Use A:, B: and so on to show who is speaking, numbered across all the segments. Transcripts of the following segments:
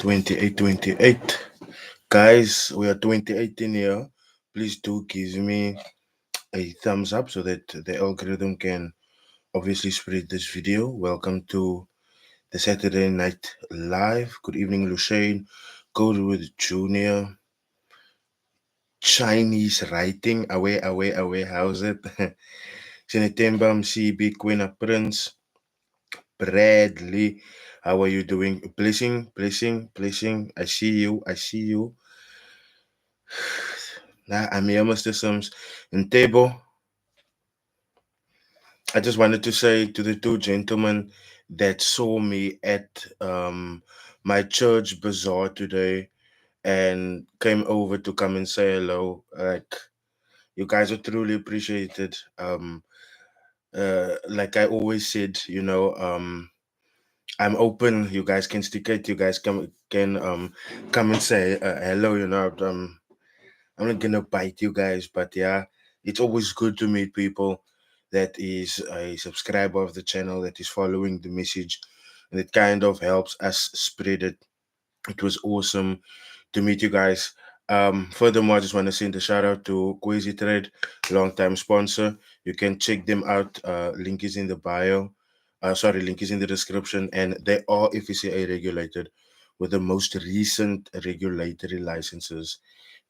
A: 28. Guys, we are 2018 here. Please do give me a thumbs up so that the algorithm can obviously spread this video. Welcome to the Saturday Night Live. Good evening, Lushane. Go with Junior. Chinese writing. Away. How's it? Sinetembam CB Queen Prince. Bradley. How are you doing? Blessing. I see you. Nah, I'm here, Mr. Sims. And Table, I just wanted to say to the two gentlemen that saw me at my church bazaar today and came over to come and say hello. Like, you guys are truly appreciated. Like I always said, I'm open. You guys can stick it. You guys can come and say hello. I'm not gonna bite you guys, but yeah, it's always good to meet people that is a subscriber of the channel that is following the message, and it kind of helps us spread it. It was awesome to meet you guys. Furthermore, I just want to send a shout out to Quasi Trade, long-time sponsor. You can check them out. Link is in the bio. Link is in the description, and they are FCA regulated with the most recent regulatory licenses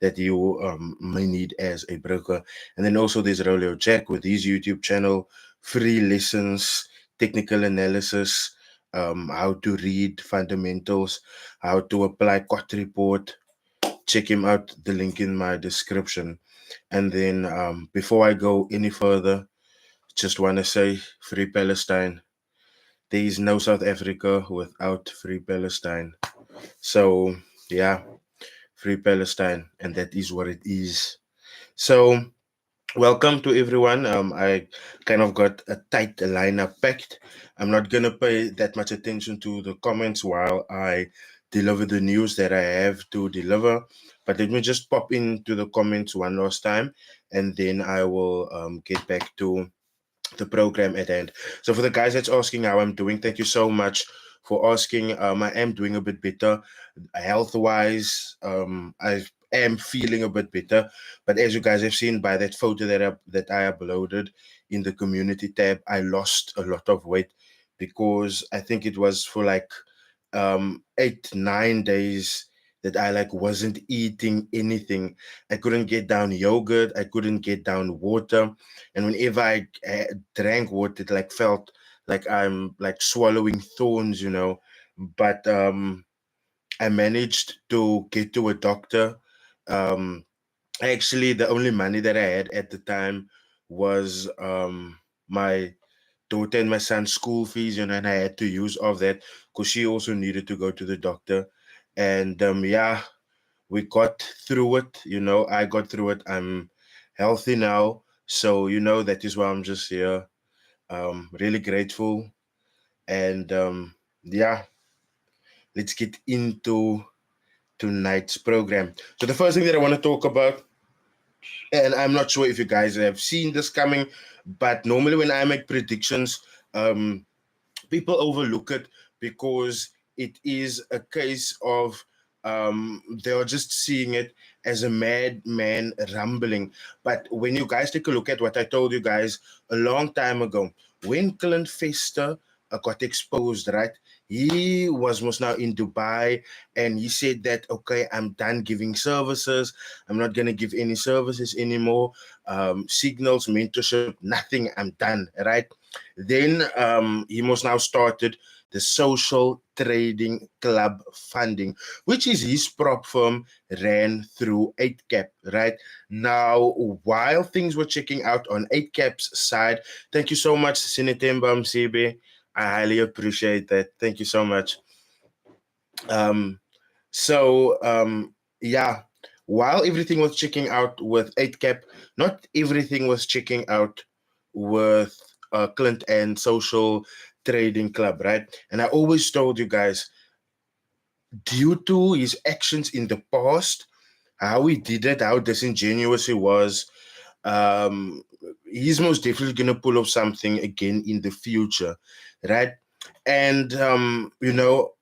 A: that you may need as a broker. And then also there's Rolio Jack with his YouTube channel, free lessons, technical analysis, how to read fundamentals, how to apply quad report. Check him out, the link in my description. And then before I go any further, just want to say free Palestine. There is no South Africa without free Palestine. So yeah, free Palestine, and that is what it is. So welcome to everyone. I kind of got a tight lineup packed. I'm not gonna pay that much attention to the comments while I deliver the news that I have to deliver. But let me just pop into the comments one last time, and then I will get back to the program at hand. So for the guys that's asking how I'm doing, thank you so much for asking. I am doing a bit better health wise. I am feeling a bit better, but as you guys have seen by that photo that I uploaded in the community tab, I lost a lot of weight because I think it was for like 8 9 days that I like wasn't eating anything. I couldn't get down yogurt, I couldn't get down water, and whenever I drank water, it like felt like I'm like swallowing thorns. But I managed to get to a doctor. um Actually, the only money that I had at the time was my daughter and my son's school fees, and I had to use of that because she also needed to go to the doctor. And yeah, we got through it. I got through it. I'm healthy now, so that is why I'm just here. Really grateful, and yeah, let's get into tonight's program. So the first thing that I want to talk about, and I'm not sure if you guys have seen this coming, but normally when I make predictions, um, people overlook it because it is a case of they are just seeing it as a madman rumbling. But when you guys take a look at what I told you guys a long time ago, when Clint Fester got exposed, right? He was now in Dubai, and he said that, okay, I'm done giving services. I'm not going to give any services anymore. Signals, mentorship, nothing. I'm done, right? Then he must now started the Social Trading Club funding, which is his prop firm ran through 8cap, right? Now, while things were checking out on 8cap's side, thank you so much, Sinetemba Msibe. I highly appreciate that. Thank you so much. Um, yeah, while everything was checking out with 8cap, not everything was checking out with Clint and Social Trading Club, right? And I always told you guys, due to his actions in the past, how he did it, how disingenuous he was, he's most definitely gonna pull off something again in the future, right? And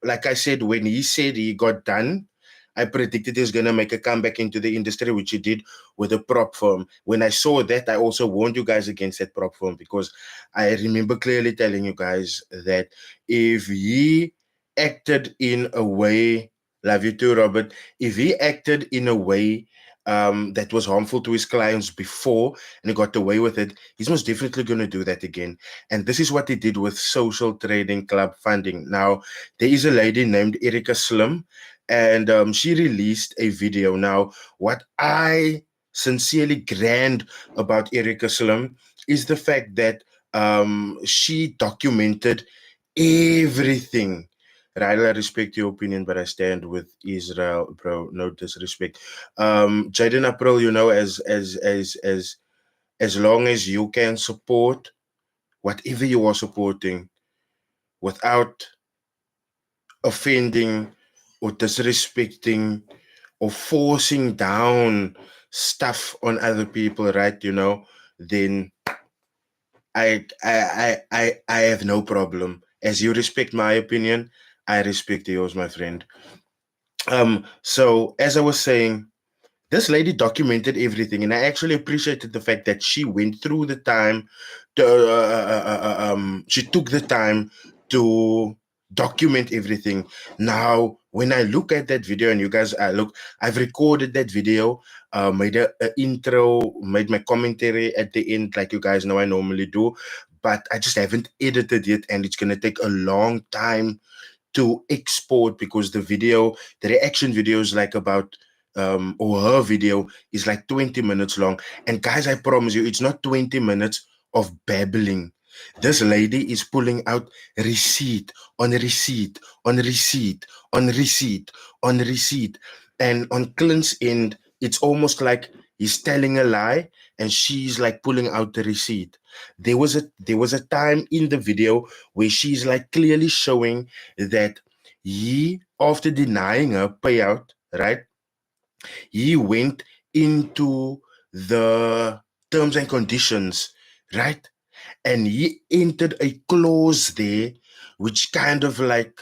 A: like I said, when he said he got done, I predicted he's gonna make a comeback into the industry, which he did with a prop firm. When I saw that, I also warned you guys against that prop firm, because I remember clearly telling you guys that if he acted in a way, love you too, Robert, if he acted in a way that was harmful to his clients before and he got away with it, he's most definitely going to do that again. And this is what he did with social trading club funding. Now, there is a lady named Erica Slim, and she released a video. Now, what I sincerely grand about Erica Slim is the fact that she documented everything. Rydall, I respect your opinion, but I stand with Israel, bro. No disrespect. Jaden April, as long as you can support whatever you are supporting without offending or disrespecting or forcing down stuff on other people, right? Then I have no problem. As you respect my opinion, I respect yours, my friend. So as I was saying, this lady documented everything, and I actually appreciated the fact that she went through the time. She took the time to document everything. Now, when I look at that video, and you guys, I've recorded that video, made a intro, made my commentary at the end, like you guys know I normally do, but I just haven't edited it, and it's gonna take a long time to export, because the reaction video is like about or her video is like 20 minutes long. And guys, I promise you, it's not 20 minutes of babbling. This lady is pulling out receipt on receipt on receipt on receipt on receipt. And on Clint's end, it's almost like he's telling a lie and she's like pulling out the receipt. There was a time in the video where she's like clearly showing that he, after denying her payout, right, he went into the terms and conditions, right, and he entered a clause there which kind of like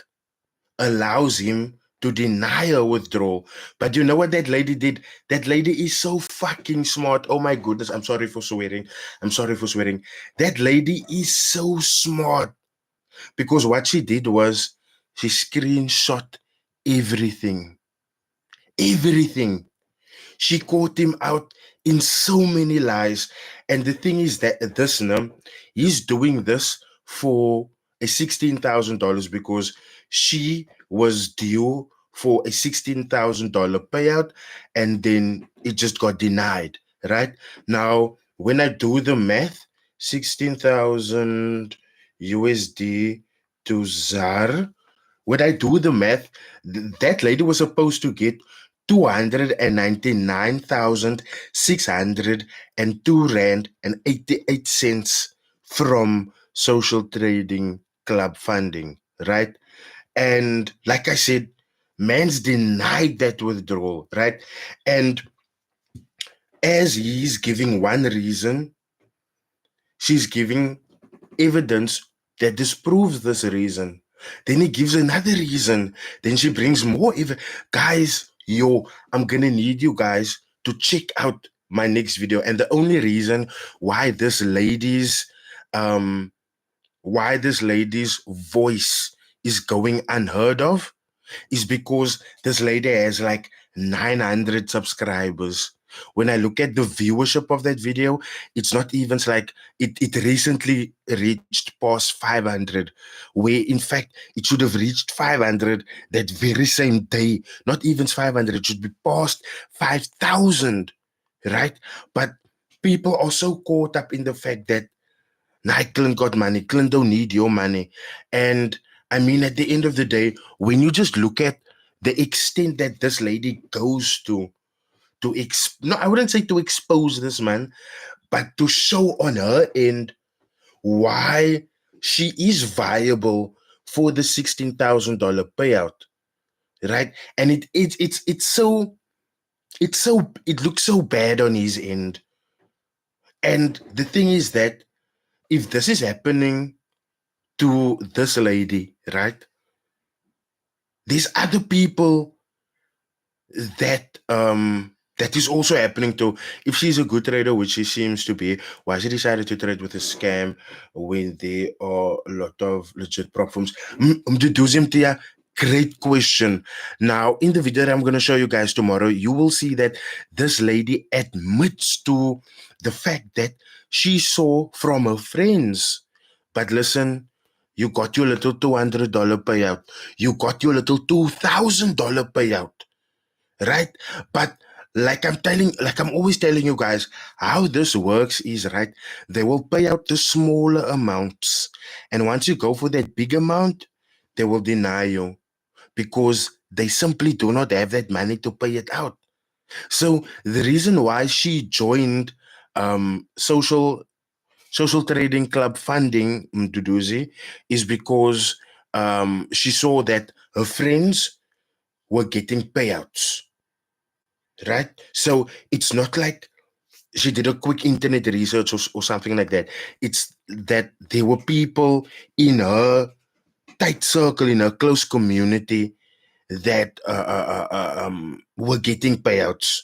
A: allows him to deny a withdrawal. But you know what that lady did? That lady is so fucking smart. Oh my goodness, I'm sorry for swearing. I'm sorry for swearing. That lady is so smart, because what she did was she screenshot everything. Everything. She caught him out in so many lies. And the thing is that this he's doing this for a $16,000, because she was due for a $16,000 payout, and then it just got denied. Right now, when I do the math, 16,000 USD to ZAR. When I do the math, that lady was supposed to get 299,602 rand and 88 cents from social trading club funding, right? And like I said, man's denied that withdrawal, right? And as he's giving one reason, she's giving evidence that disproves this reason. Then he gives another reason. Then she brings more evidence. Guys, I'm gonna need you guys to check out my next video. And the only reason why um this lady's voice is going unheard of is because this lady has like 900 subscribers. When I look at the viewership of that video, it's not even like it recently reached past 500, where in fact it should have reached 500 that very same day. Not even 500, it should be past 5,000, right? But people are so caught up in the fact that nah, Clint got money. Clint don't need your money. And I mean, at the end of the day, when you just look at the extent that this lady goes no, I wouldn't say to expose this man, but to show on her end why she is viable for the $16,000 payout, right? And it looks so bad on his end. And the thing is that if this is happening to this lady, right? There's other people that is also happening to. If she's a good trader, which she seems to be, why she decided to trade with a scam when there are a lot of legit prop firms? Great question. Now, in the video that I'm going to show you guys tomorrow, you will see that this lady admits to the fact that she saw from her friends. But listen, you got your little $200 payout. You got your little $2,000 payout, right? But like I'm always telling you guys, how this works is, right, they will pay out the smaller amounts, and once you go for that big amount, they will deny you because they simply do not have that money to pay it out. So the reason why she joined social trading club funding, Mduduzi, is because she saw that her friends were getting payouts, right? So it's not like she did a quick internet research or something like that. It's that there were people in her tight circle, in her close community, that were getting payouts.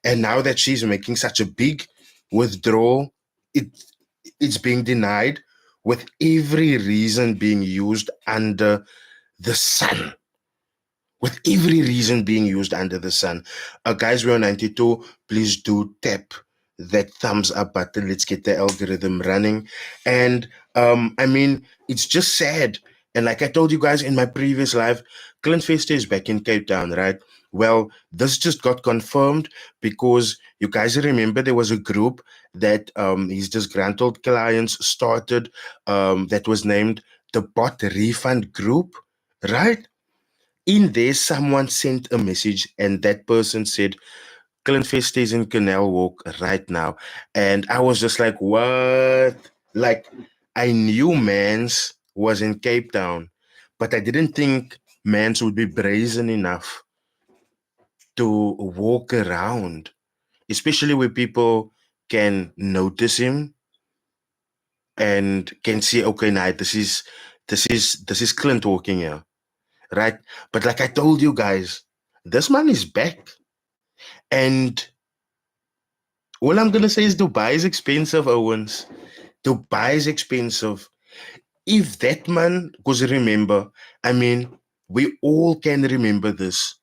A: And now that she's making such a big withdrawal, it it's being denied with every reason being used under the sun, with every reason being used under the sun. Guys, we're on 92. Please do tap that thumbs up button. Let's get the algorithm running. And I mean, it's just sad. And like I told you guys in my previous live, Clint Fester is back in Cape Town, right? Well, this just got confirmed because you guys remember there was a group that his disgruntled clients started, that was named the Bot Refund Group, right? In there, someone sent a message, and that person said, Clint Fest is in Canal Walk right now. And I was just like, what? Like, I knew Mans was in Cape Town, but I didn't think Mans would be brazen enough to walk around, especially where people can notice him and can see, okay, now this is Clint walking here, right? But like I told you guys, this man is back. And all I'm gonna say is Dubai is expensive, Owens. Dubai is expensive. If that man, because remember, I mean, we all can remember this.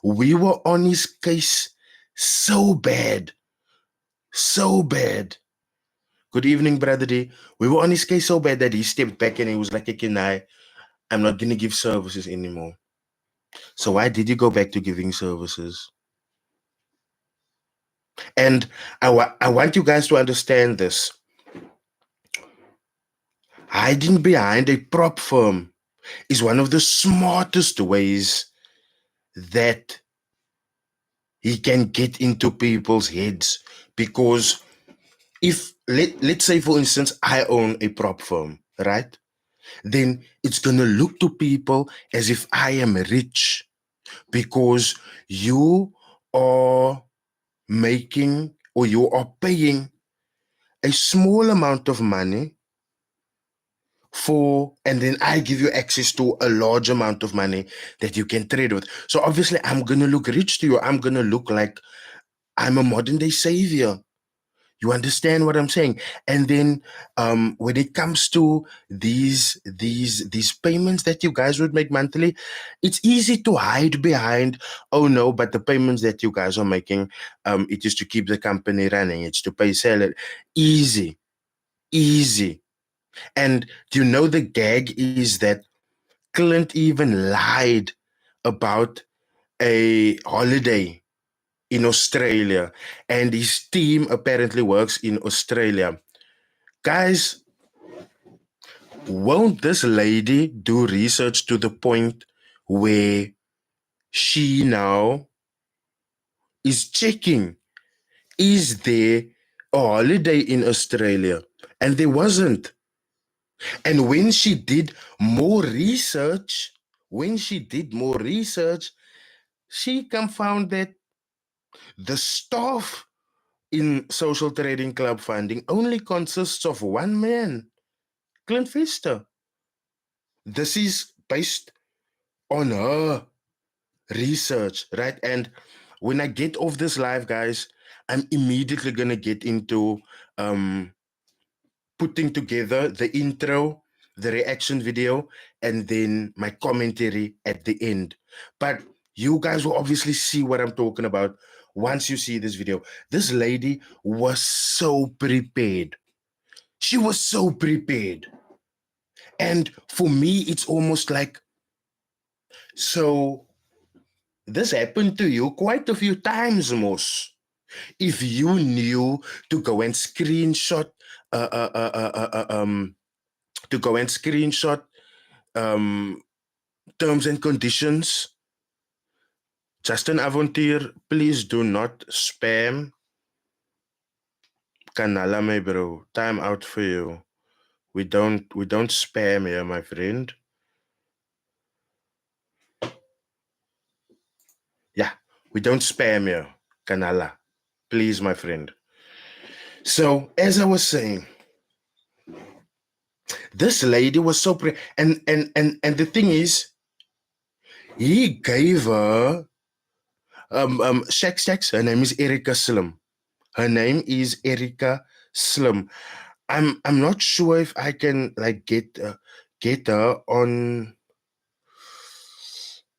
A: We were on his case so bad, so bad. Good evening, Brother D. We were on his case so bad that he stepped back and he was like, okay, I'm not gonna give services anymore. So why did you go back to giving services? And I want you guys to understand this. Hiding behind a prop firm is one of the smartest ways that he can get into people's heads. Because if, let's say, for instance, I own a prop firm, right? Then it's going to look to people as if I am rich because you are making or you are paying a small amount of money and then I give you access to a large amount of money that you can trade with. So obviously I'm gonna look rich to you. I'm gonna look like I'm a modern day savior. You understand what I'm saying? And then when it comes to these payments that you guys would make monthly, it's easy to hide behind, oh no, but the payments that you guys are making, it is to keep the company running, it's to pay salary. Easy, easy. And you know the gag is that Clint even lied about a holiday in Australia, and his team apparently works in Australia. Guys, won't this lady do research to the point where she now is checking, is there a holiday in Australia? And there wasn't. And when she did more research, she found that the staff in Social Trading Club funding only consists of one man, Clint Pfister. this is based on her research, right? And when I get off this live, guys, I'm immediately gonna get into putting together the intro, the reaction video, and then my commentary at the end. But you guys will obviously see what I'm talking about once you see this video. This lady was so prepared. She was so prepared. And for me, it's almost like, so this happened to you quite a few times, Moss. If you knew to go and screenshot, uh, uh, uh, uh, uh, uh, um, to go and screenshot um, terms and conditions, Justin Avontier, please do not spam. Kanala, my bro. Time out for you. We don't spam here, my friend. Yeah, we don't spam here. Kanala. Please, my friend. So, as I was saying, this lady was so and the thing is, he gave her Shax. Her name is Erica Slim. Her name is Erica Slim. I'm not sure if I can like get her on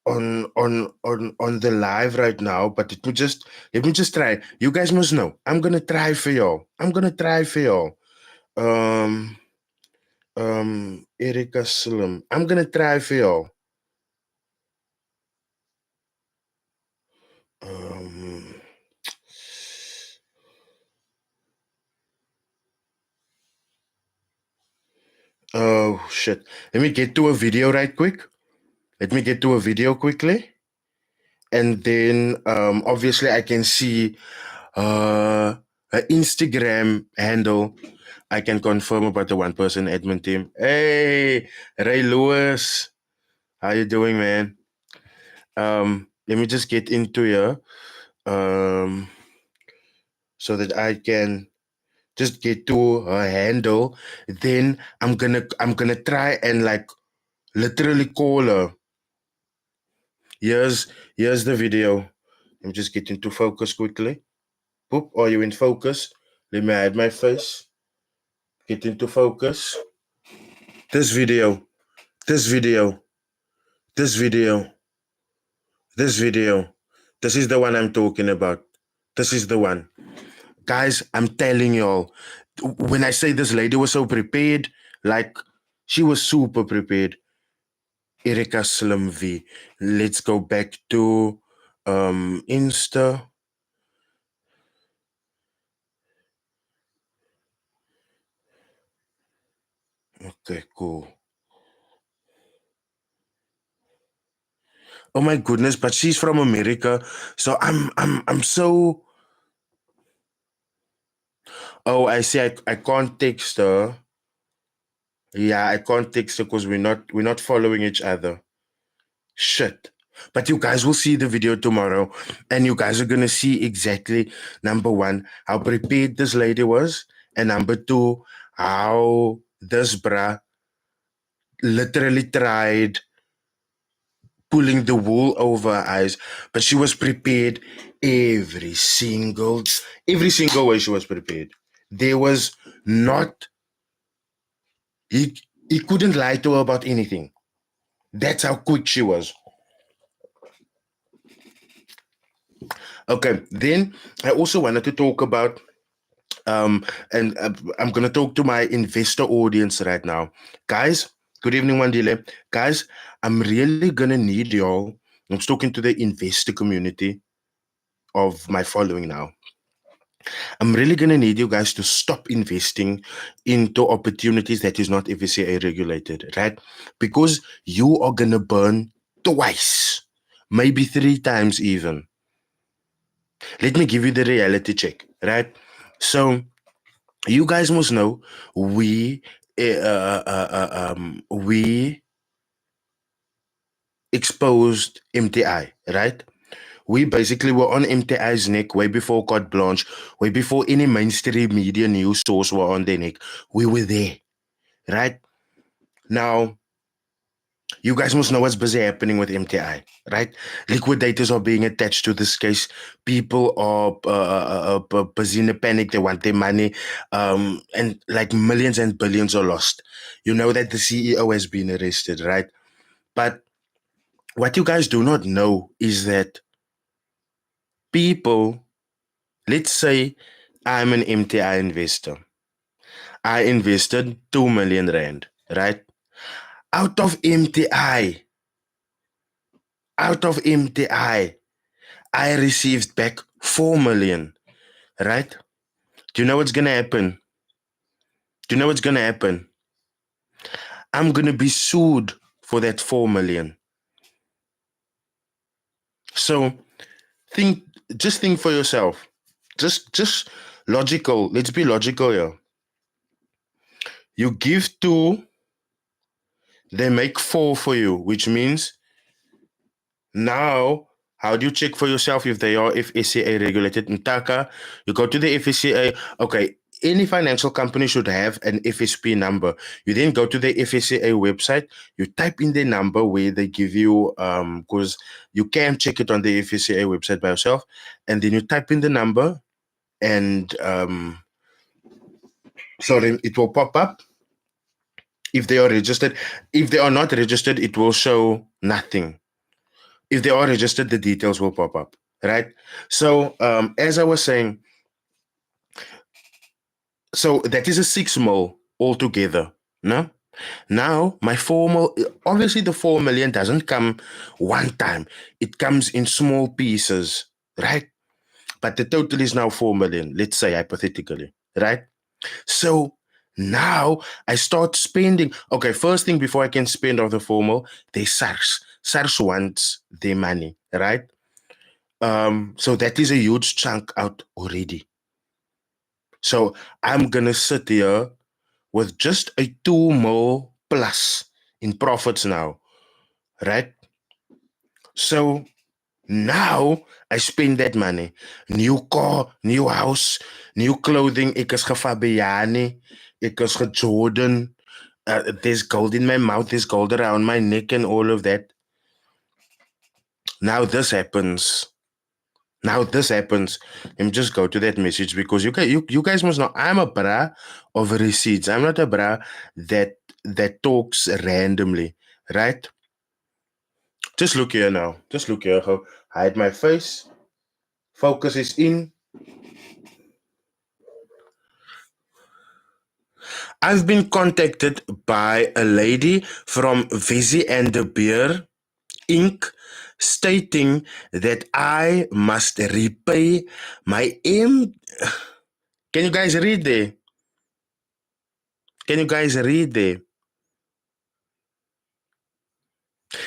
A: the live right now, but let me just try. You guys must know. I'm gonna try for y'all. I'm gonna try for y'all. Um Erica Slim. I'm gonna try for y'all. Um oh shit. Let me get to a video right quick. Let me get to a video quickly. And then obviously I can see her Instagram handle. I can confirm about the one person admin team. Hey, Ray Lewis, how you doing, man? Let me just get into here, so that I can just get to her handle. Then I'm gonna try and like literally call her. Here's the video. Let me just get into focus quickly. Boop, are you in focus? Let me hide my face. Get into focus. This video, this video, this video, this video. This is the one I'm talking about. This is the one. Guys, I'm telling y'all, when I say this lady was so prepared, like she was super prepared. Erika Slim V. Let's go back to Insta. Okay, cool. Oh my goodness, but she's from America. So I'm so. Oh, I see. I can't text her. Yeah, I can't text her because we're not following each other. Shit. But you guys will see the video tomorrow, and you guys are gonna see exactly, number one, how prepared this lady was, and number two, how this bra literally tried pulling the wool over her eyes, but she was prepared every single way. She was prepared. There was not he couldn't lie to her about anything. That's how quick she was. Okay, then I also wanted to talk about and I'm gonna talk to my investor audience right now, guys. Good evening, Wandile. Guys, I'm really gonna need y'all. I'm talking to the investor community of my following now. I'm really gonna need you guys to stop investing into opportunities that is not FSCA regulated, right? Because you are gonna burn twice, maybe three times even. Let me give you the reality check, right? So you guys must know we exposed MTI, right? We basically were on MTI's neck way before Carte Blanche, way before any mainstream media news source were on their neck. We were there, right? Now, You guys must know what's busy happening with MTI, right? Liquidators are being attached to this case. People are busy in a panic. They want their money, and like millions and billions are lost. You know that the CEO has been arrested, right? But what you guys do not know is that people, let's say I'm an MTI investor. I invested 2 million rand, right? Out of MTI, out of MTI, I received back 4 million, right? Do you know what's gonna happen? Do you know what's gonna happen? I'm gonna be sued for that 4 million. So think, just think for yourself. Just logical. Let's be logical here. You give two, they make four for you, which means now, how do you check for yourself if they are FSCA regulated in Taka? You go to the FSCA. Okay, any financial company should have an FSP number. You then go to the FSCA website. You type in the number where they give you because you can check it on the FSCA website by yourself, and then you type in the number, and so then it will pop up if they are registered. If they are not registered, it will show nothing. If they are registered, the details will pop up, right? So, as I was saying, so that is a 6 mil altogether, no? Now, my formal, obviously, the 4 million doesn't come one time, it comes in small pieces, right? But the total is now 4 million, let's say hypothetically, right? So, now I start spending. Okay, first thing before I can spend off the formal, they SARS. SARS wants their money, right? So that is a huge chunk out already. So I'm gonna sit here with just a 2 mil plus in profits now, right? So now I spend that money. New car, new house, new clothing. Ek is gefabiani. Ek is Jordan. There's gold in my mouth, there's gold around my neck and all of that. Now this happens. Now this happens. Let me just go to that message because you guys must know I'm a bra of receipts. I'm not a bra that talks randomly, right? Just look here now. Just look here. Hide my face. Focus is in. I've been contacted by a lady from Vizzy and the Beer Inc. stating that I must repay my M. Can you guys read there? Can you guys read there?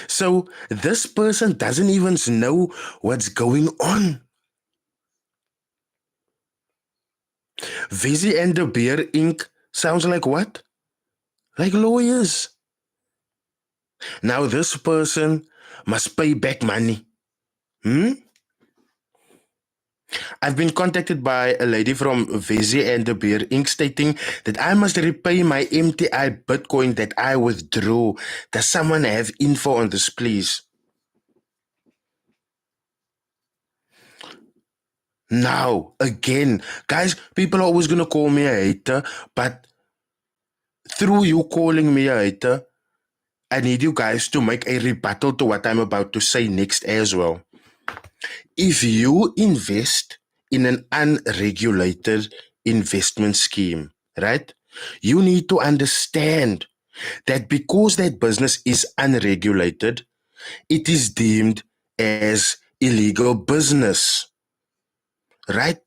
A: So this person doesn't even know what's going on. Vizzy and the Beer Inc. sounds like what? Like lawyers. Now this person must pay back money. Hmm? I've been contacted by a lady from Vizzy and the Beer Inc. stating that I must repay my MTI Bitcoin that I withdrew. Does someone have info on this, please? Now, again, guys, people are always going to call me a hater, but through you calling me a hater, I need you guys to make a rebuttal to what I'm about to say next as well. If you invest in an unregulated investment scheme, right? You need to understand that because that business is unregulated, it is deemed as illegal business, right?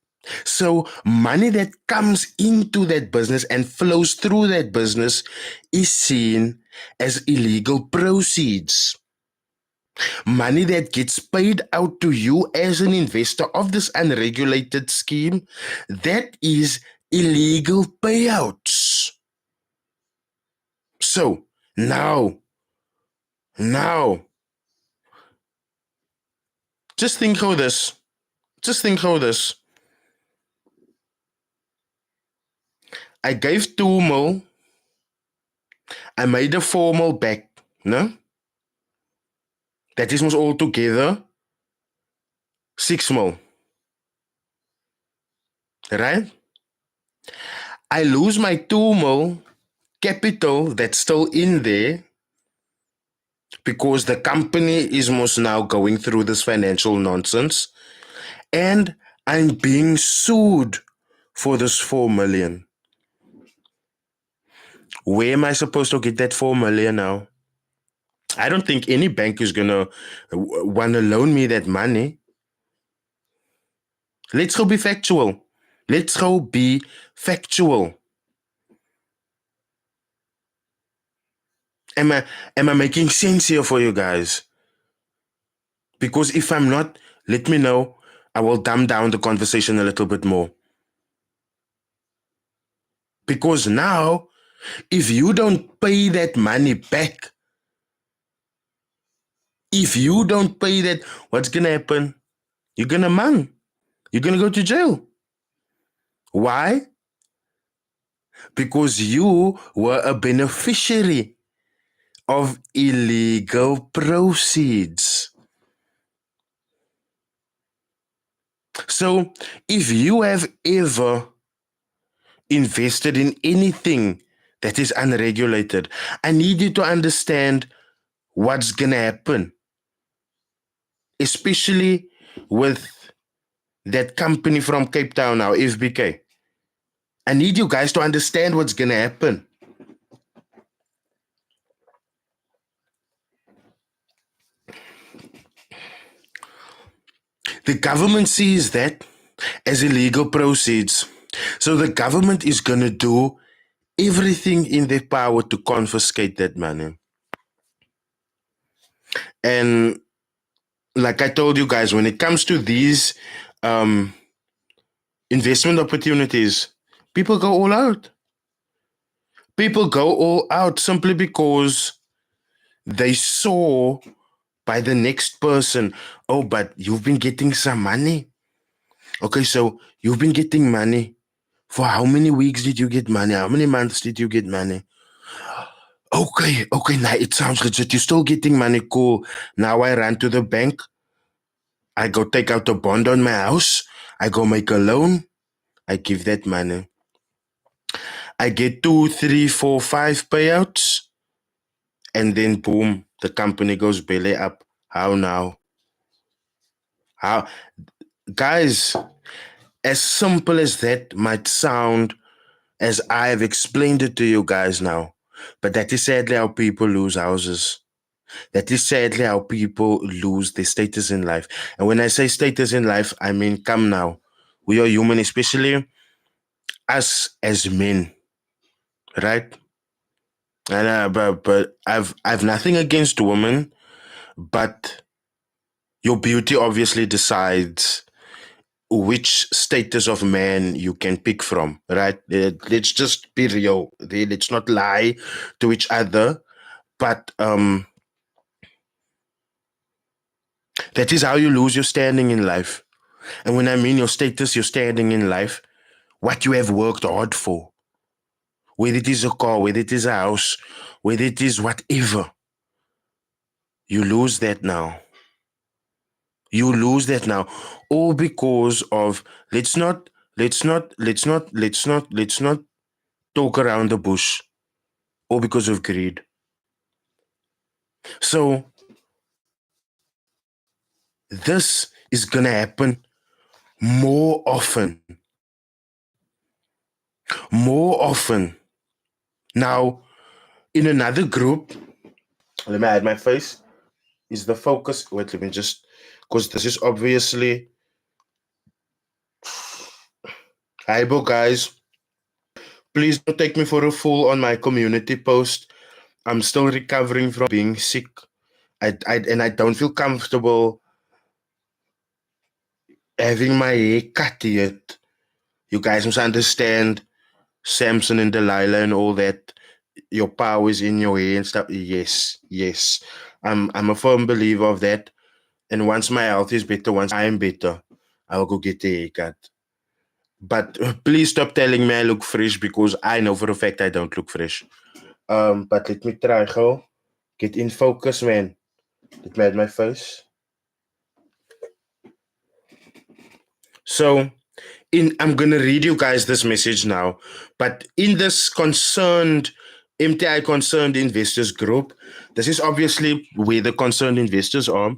A: So, money that comes into that business and flows through that business is seen as illegal proceeds. Money that gets paid out to you as an investor of this unregulated scheme, that is illegal payouts. So, now, just think how this. Just think how this. I gave 2 mil. I made a 4 mil back. No? That is most all together 6 mil. Right? I lose my 2 mil capital that's still in there because the company is most now going through this financial nonsense, and I'm being sued for this 4 million. Where am I supposed to get that 4 million now? I don't think any bank is gonna want to loan me that money. Let's go be factual. Let's go be factual. Am I making sense here for you guys? Because if I'm not, let me know. I will dumb down the conversation a little bit more. Because now, if you don't pay that money back, what's gonna happen? You're gonna mang. You're gonna go to jail. Why? Because you were a beneficiary of illegal proceeds. So, if you have ever invested in anything that is unregulated, I need you to understand what's gonna happen, especially with that company from Cape Town now, FBK. I need you guys to understand what's gonna happen. The government sees that as illegal proceeds. So the government is gonna do everything in their power to confiscate that money. And like I told you guys, when it comes to these investment opportunities, people go all out. People go all out simply because they saw by the next person, oh, but you've been getting some money. Okay, so you've been getting money. For how many weeks did you get money? How many months did you get money? Okay, now it sounds legit. You're still getting money. Cool. Now I run to the bank. I go take out a bond on my house. I go make a loan. I give that money. I get 2, 3, 4, 5 payouts. And then boom, the company goes belly up. How now? How? Guys, as simple as that might sound, as I've explained it to you guys now, but that is sadly how people lose houses. That is sadly how people lose their status in life. And when I say status in life, I mean, come now. We are human, especially us as men, right? And but I've nothing against women, but your beauty obviously decides which status of man you can pick from, right? Let's just be real. Let's not lie to each other. But that is how you lose your standing in life. And when I mean your status, your standing in life, what you have worked hard for, whether it is a car, whether it is a house, whether it is whatever, you lose that now. You lose that now. All because of let's not talk around the bush. All because of greed. So this is gonna happen more often. More often. Now, in another group, let me hide my face. Is the focus? Wait, let me just, because this is obviously. Hi, guys. Please don't take me for a fool on my community post. I'm still recovering from being sick. I don't feel comfortable having my hair cut yet. You guys must understand Samson and Delilah and all that. Your power is in your hair and stuff. Yes. I'm a firm believer of that. And once my health is better, once I am better, I'll go get a haircut. But please stop telling me I look fresh because I know for a fact I don't look fresh. But let me try, go. Get in focus, man. It made my face. So I'm gonna read you guys this message now, but in this MTI concerned investors group, this is obviously where the concerned investors are,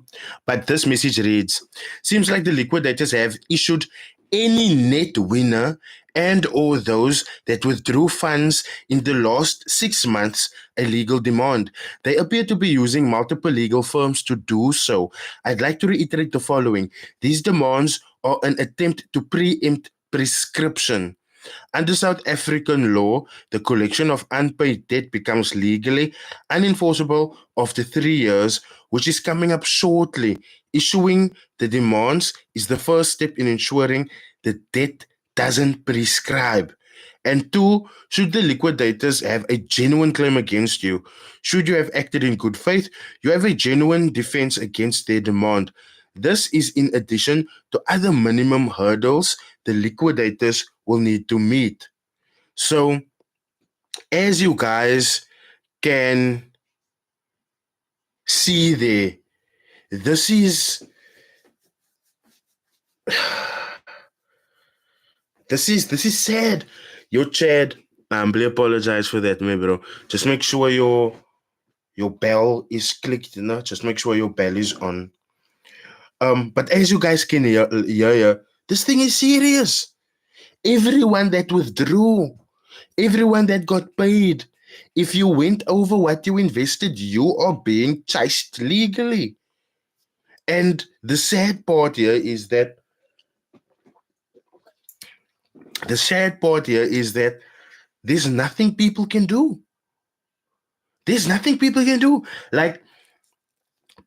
A: but this message reads, seems like the liquidators have issued any net winner and or those that withdrew funds in the last 6 months a legal demand. They appear to be using multiple legal firms to do so. I'd like to reiterate the following. These demands are an attempt to preempt prescription. Under South African law, the collection of unpaid debt becomes legally unenforceable after 3 years, which is coming up shortly. Issuing the demands is the first step in ensuring the debt doesn't prescribe. And two, should the liquidators have a genuine claim against you, should you have acted in good faith, you have a genuine defense against their demand. This is in addition to other minimum hurdles the liquidators will need to meet. So, as you guys can see there, this is this is sad. Yo, Chad, I humbly apologize for that, my bro. Just make sure your bell is clicked, you know. Just make sure your bell is on. But as you guys can hear, this thing is serious. Everyone that withdrew, everyone that got paid, if you went over what you invested, you are being chased legally. And the sad part here is that there's nothing people can do. There's nothing people can do. Like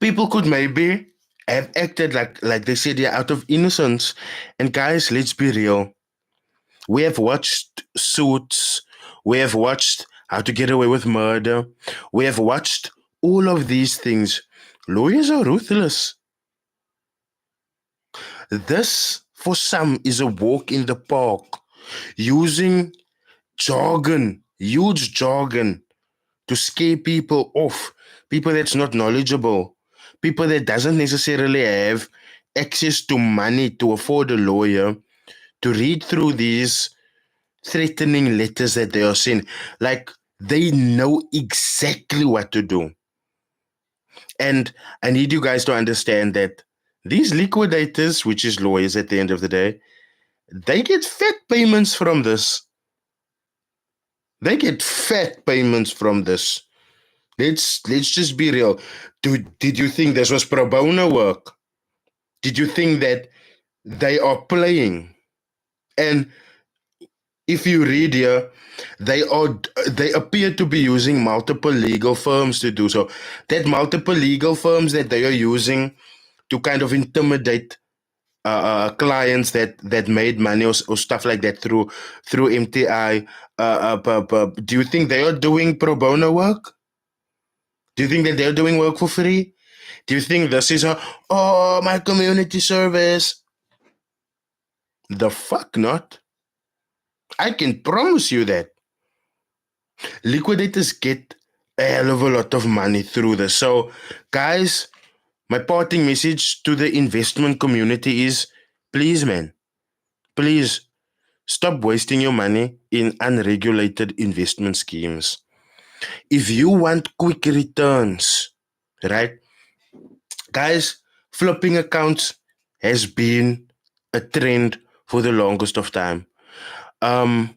A: people could maybe have acted like they said here out of innocence. And guys, let's be real. We have watched Suits. We have watched How to Get Away with Murder. We have watched all of these things. Lawyers are ruthless. This, for some, is a walk in the park, using jargon, huge jargon, to scare people off. People that's not knowledgeable. People that doesn't necessarily have access to money to afford a lawyer to read through these threatening letters that they are sent. Like they know exactly what to do. And I need you guys to understand that these liquidators, which is lawyers at the end of the day, they get fat payments from this. They get fat payments from this. Let's just be real. Did you think this was pro bono work? Did you think that they are playing? And if you read here, they appear to be using multiple legal firms to do so. That multiple legal firms that they are using to kind of intimidate clients that made money or stuff like that through MTI. Do you think they are doing pro bono work? Do you think that they're doing work for free? Do you think this is my community service? The fuck not. I can promise you that. Liquidators get a hell of a lot of money through this. So, guys, my parting message to the investment community is please, man, please stop wasting your money in unregulated investment schemes. If you want quick returns, right? Guys, flipping accounts has been a trend for the longest of time. Um,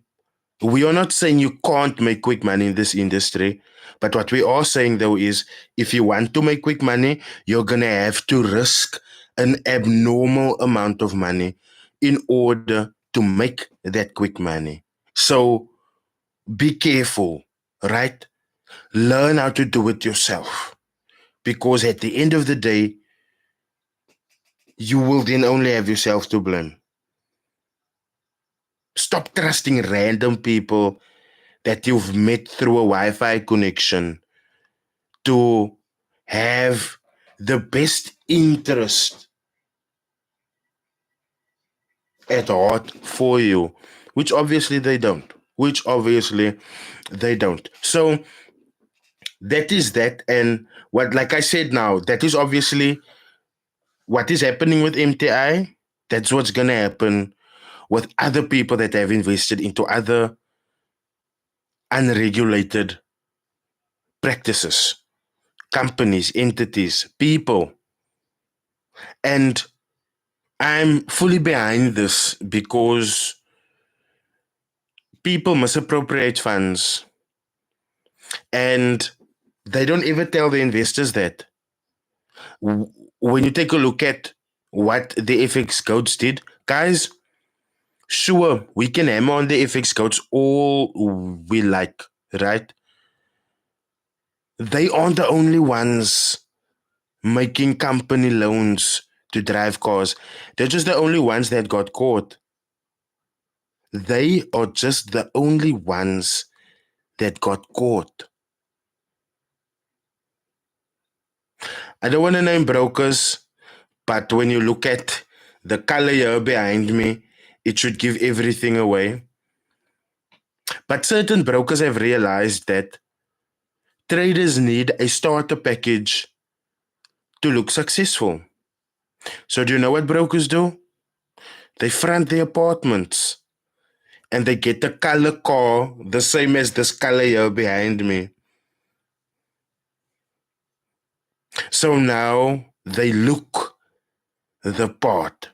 A: we are not saying you can't make quick money in this industry, but what we are saying though is if you want to make quick money, you're gonna have to risk an abnormal amount of money in order to make that quick money. So be careful, right? Learn how to do it yourself. Because at the end of the day, you will then only have yourself to blame. Stop trusting random people that you've met through a Wi Fi connection to have the best interest at heart for you, which obviously they don't. So, that is that. And what, like I said now, that is obviously what is happening with MTI. That's what's going to happen with other people that have invested into other unregulated practices, companies, entities, people. And I'm fully behind this because people misappropriate funds and they don't ever tell the investors that. When you take a look at what the FX codes did, guys, sure, we can hammer on the FX codes all we like, right? They aren't the only ones making company loans to drive cars. They're just the only ones that got caught. They are just the only ones that got caught. I don't want to name brokers, but when you look at the color here behind me, it should give everything away. But certain brokers have realized that traders need a starter package to look successful. So, do you know what brokers do? They front the apartments and they get a color car the same as this color here behind me. So now they look the part.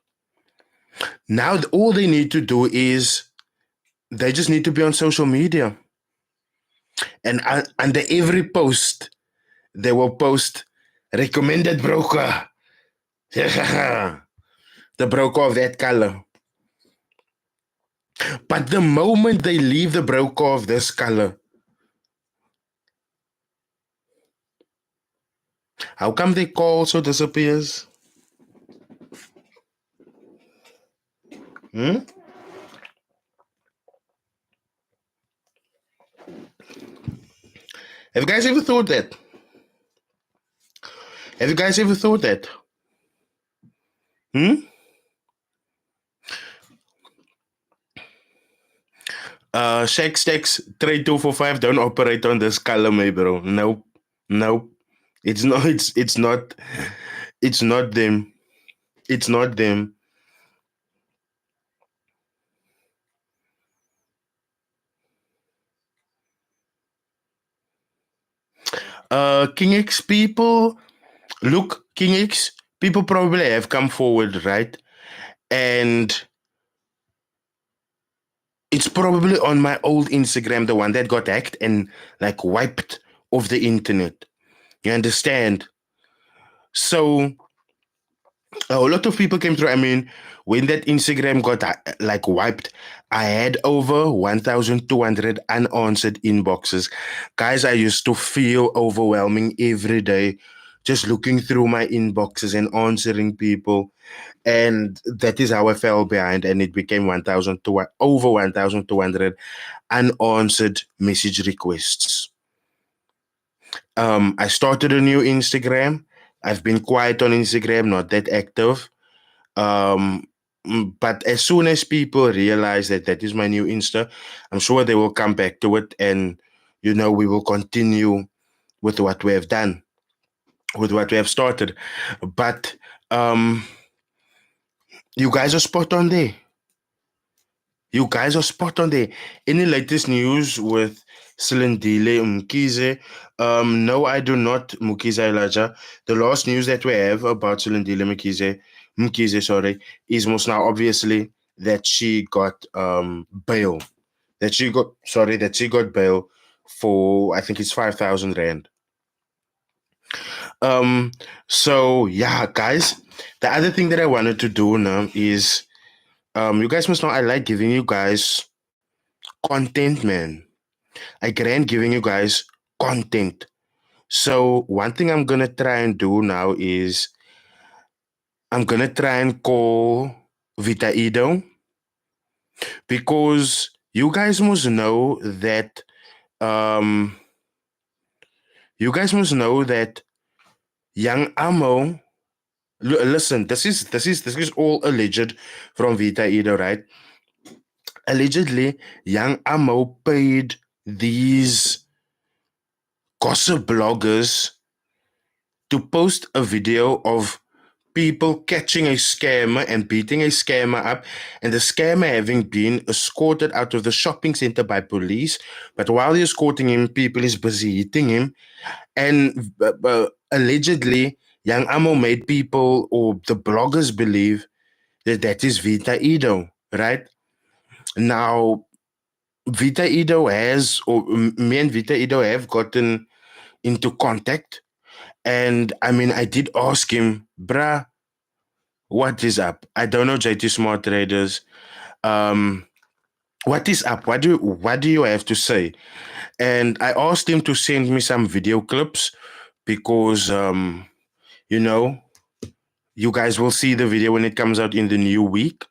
A: Now all they need to do is they just need to be on social media. And under every post, they will post recommended broker. The broker of that color. But the moment they leave the broker of this color, how come the call also disappears? Hmm? Have you guys ever thought that? Have you guys ever thought that? Hmm? Shake Stacks Trade 245 don't operate on this color, my bro. Nope. Nope. It's not it's not them. It's not them. King X people, look, King X, people probably have come forward, right? And it's probably on my old Instagram, the one that got hacked and like wiped off the internet. You understand? So a lot of people came through. I mean, when that Instagram got like wiped, I had over 1,200 unanswered inboxes. Guys, I used to feel overwhelming every day just looking through my inboxes and answering people. And that is how I fell behind, and it became 1,200, over 1,200 unanswered message requests. I started a new Instagram. I've been quiet on Instagram, not that active. Um, but as soon as people realize that that is my new Insta, I'm sure they will come back to it, and we will continue with what we have done, with what we have started. But you guys are spot on there. You guys are spot on there. Any latest news with Silendile Mkize? No, I do not, Mukize Elijah. The last news that we have about Silendile Mkize, sorry, is most now obviously that she got bail. That she got bail for, I think it's 5,000 rand. Um, so yeah, guys. The other thing that I wanted to do now is you guys must know I like giving you guys content, man. I can giving you guys content. So one thing I'm gonna try and do now is I'm gonna try and call Vita Ido because you guys must know that um young Amo. Listen, this is all alleged from Vita Ido, right? Allegedly, young Amo paid these gossip bloggers to post a video of people catching a scammer and beating a scammer up, and the scammer having been escorted out of the shopping center by police. But while he's escorting him, people is busy hitting him. And allegedly, Young Amo made people or the bloggers believe that that is Vita Ido, right? Now, Vita Ido has, or me and Vita Ido have gotten into contact. And I mean, I did ask him, bruh, what is up? I don't know, JT Smart Traders. Um, what is up? What do you have to say? And I asked him to send me some video clips because you know, you guys will see the video when it comes out in the new week.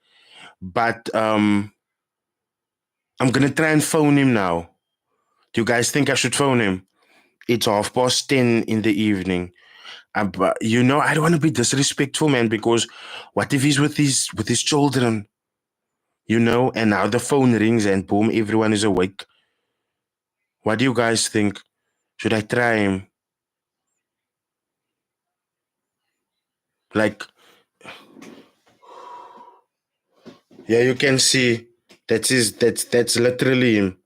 A: But I'm gonna try and phone him now. Do you guys think I should phone him? It's 10:30 in the evening. But I don't want to be disrespectful, man, because what if he's with his children? And now the phone rings and boom, everyone is awake. What do you guys think? Should I try him? Like, yeah, you can see that's literally him.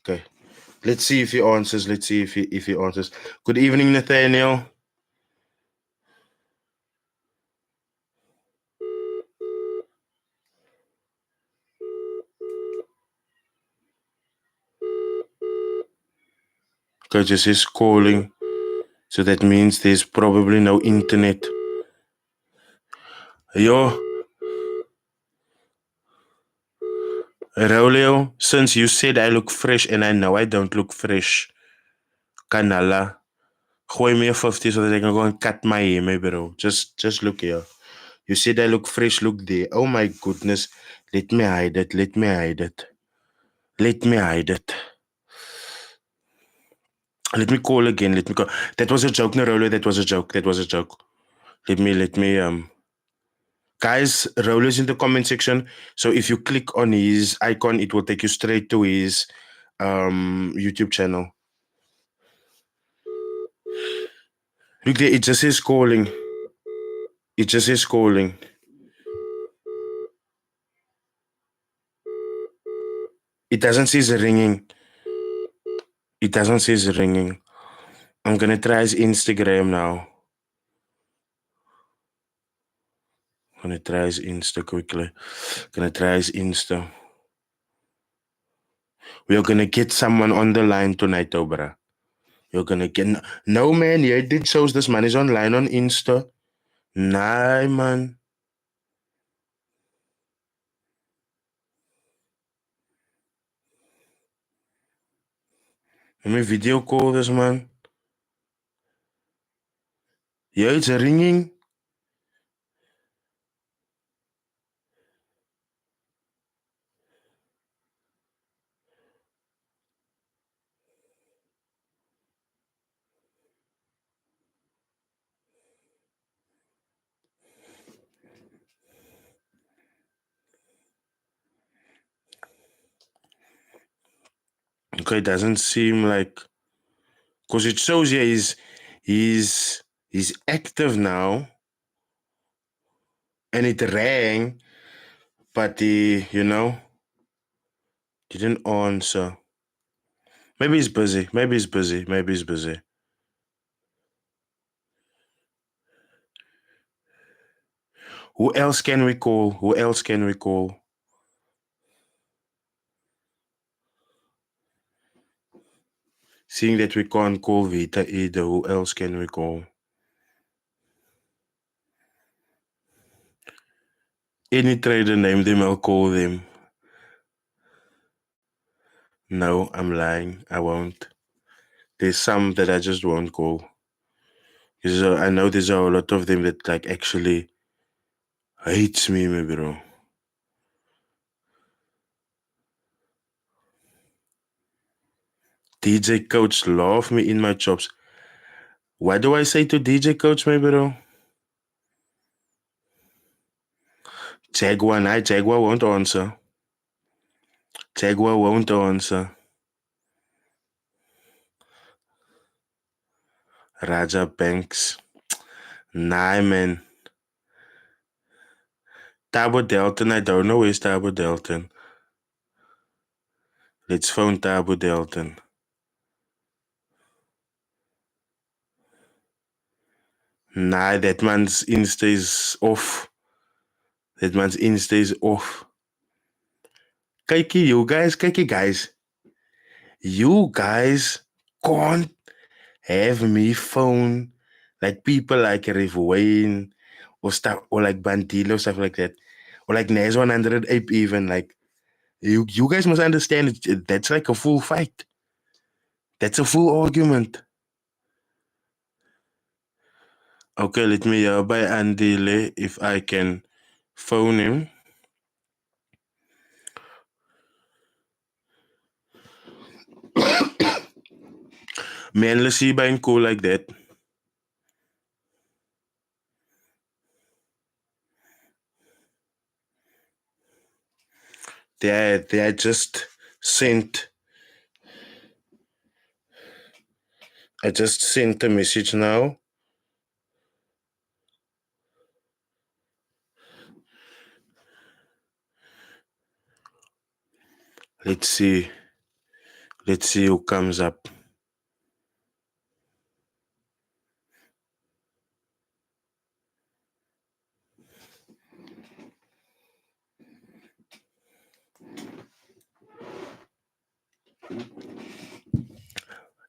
A: Okay. Let's see if he answers. Let's see if he answers. Good evening, Nathaniel. Okay, just is calling. So that means there's probably no internet. Yo, Raulio, since you said I look fresh and I know I don't look fresh, Kanala, gooi me a 50 so that I can go and cut my hair, my bro. Just look here. You said I look fresh, look there. Oh my goodness. Let me hide it. Let me hide it. Let me hide it. Let me call again. Let me call. That was a joke, Nerolo. That was a joke. That was a joke. Let me. Guys, Rolo's in the comment section. So if you click on his icon, it will take you straight to his YouTube channel. Look there, it just says calling. It just says calling. It doesn't say ringing. It doesn't say ringing. I'm gonna try his Instagram now. I'm gonna try his Insta quickly. Gonna try his Insta. We are gonna get someone on the line tonight, though, bruh. You're gonna get no man. Yeah, it did shows this man is online on Insta. Nah, man. Let me video call this man. Yeah, it's ringing. Okay, it doesn't seem like because it shows here he's active now, and it rang, but he didn't answer. Maybe he's busy. Maybe he's busy. Maybe he's busy. Who else can we call? Who else can we call? Seeing that we can't call Vita either, who else can we call? Any trader name them, I'll call them. No, I'm lying. I won't. There's some that I just won't call. I know there's a lot of them that like actually hates me, my bro. DJ Coach love me in my chops. What do I say to DJ Coach, my bro? Jaguar won't answer. Jaguar won't answer. Raja Banks. Nah, man. Tabo Delton, I don't know where's Tabo Delton. Let's phone Tabo Delton. Nah, that man's Insta is off. That man's Insta is off. Kykie, you guys. You guys can't have me phone like people like Riv Wayne or stuff, or like Bandilo, stuff like that. Or like Naz 100 Ape even. Like, you guys must understand that's like a full fight. That's a full argument. Okay, let me by Andile if I can phone him. Man, let's see by and cool like that. They just sent. I just sent a message now. Let's see. Let's see who comes up.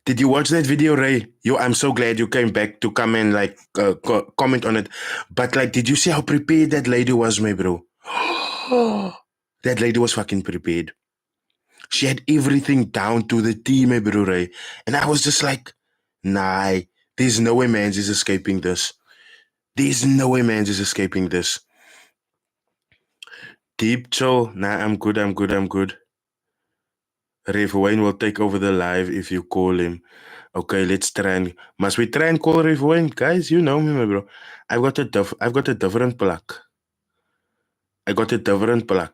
A: Did you watch that video, Ray? I'm so glad you came back to come and like comment on it. But like, did you see how prepared that lady was, my bro? That lady was fucking prepared. She had everything down to the T, my bro, Ray. And I was just like, nah, there's no way Mans is escaping this. There's no way Mans is escaping this. Deep chill. Nah, I'm good. Rev Wayne will take over the live if you call him. Okay, let's try and must we try and call Rev Wayne? Guys, you know me, my bro. I've got a different plug. I got a different plug.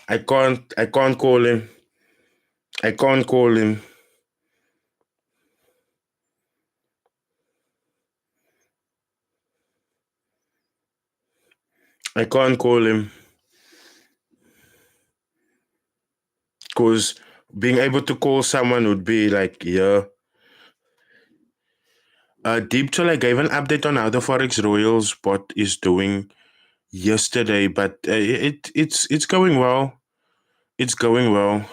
A: I can't call him. I can't call him. I can't call him. Because being able to call someone would be like, yeah. Deep Chill, I gave an update on how the Forex Royals bot is doing yesterday, but it's going well. It's going well.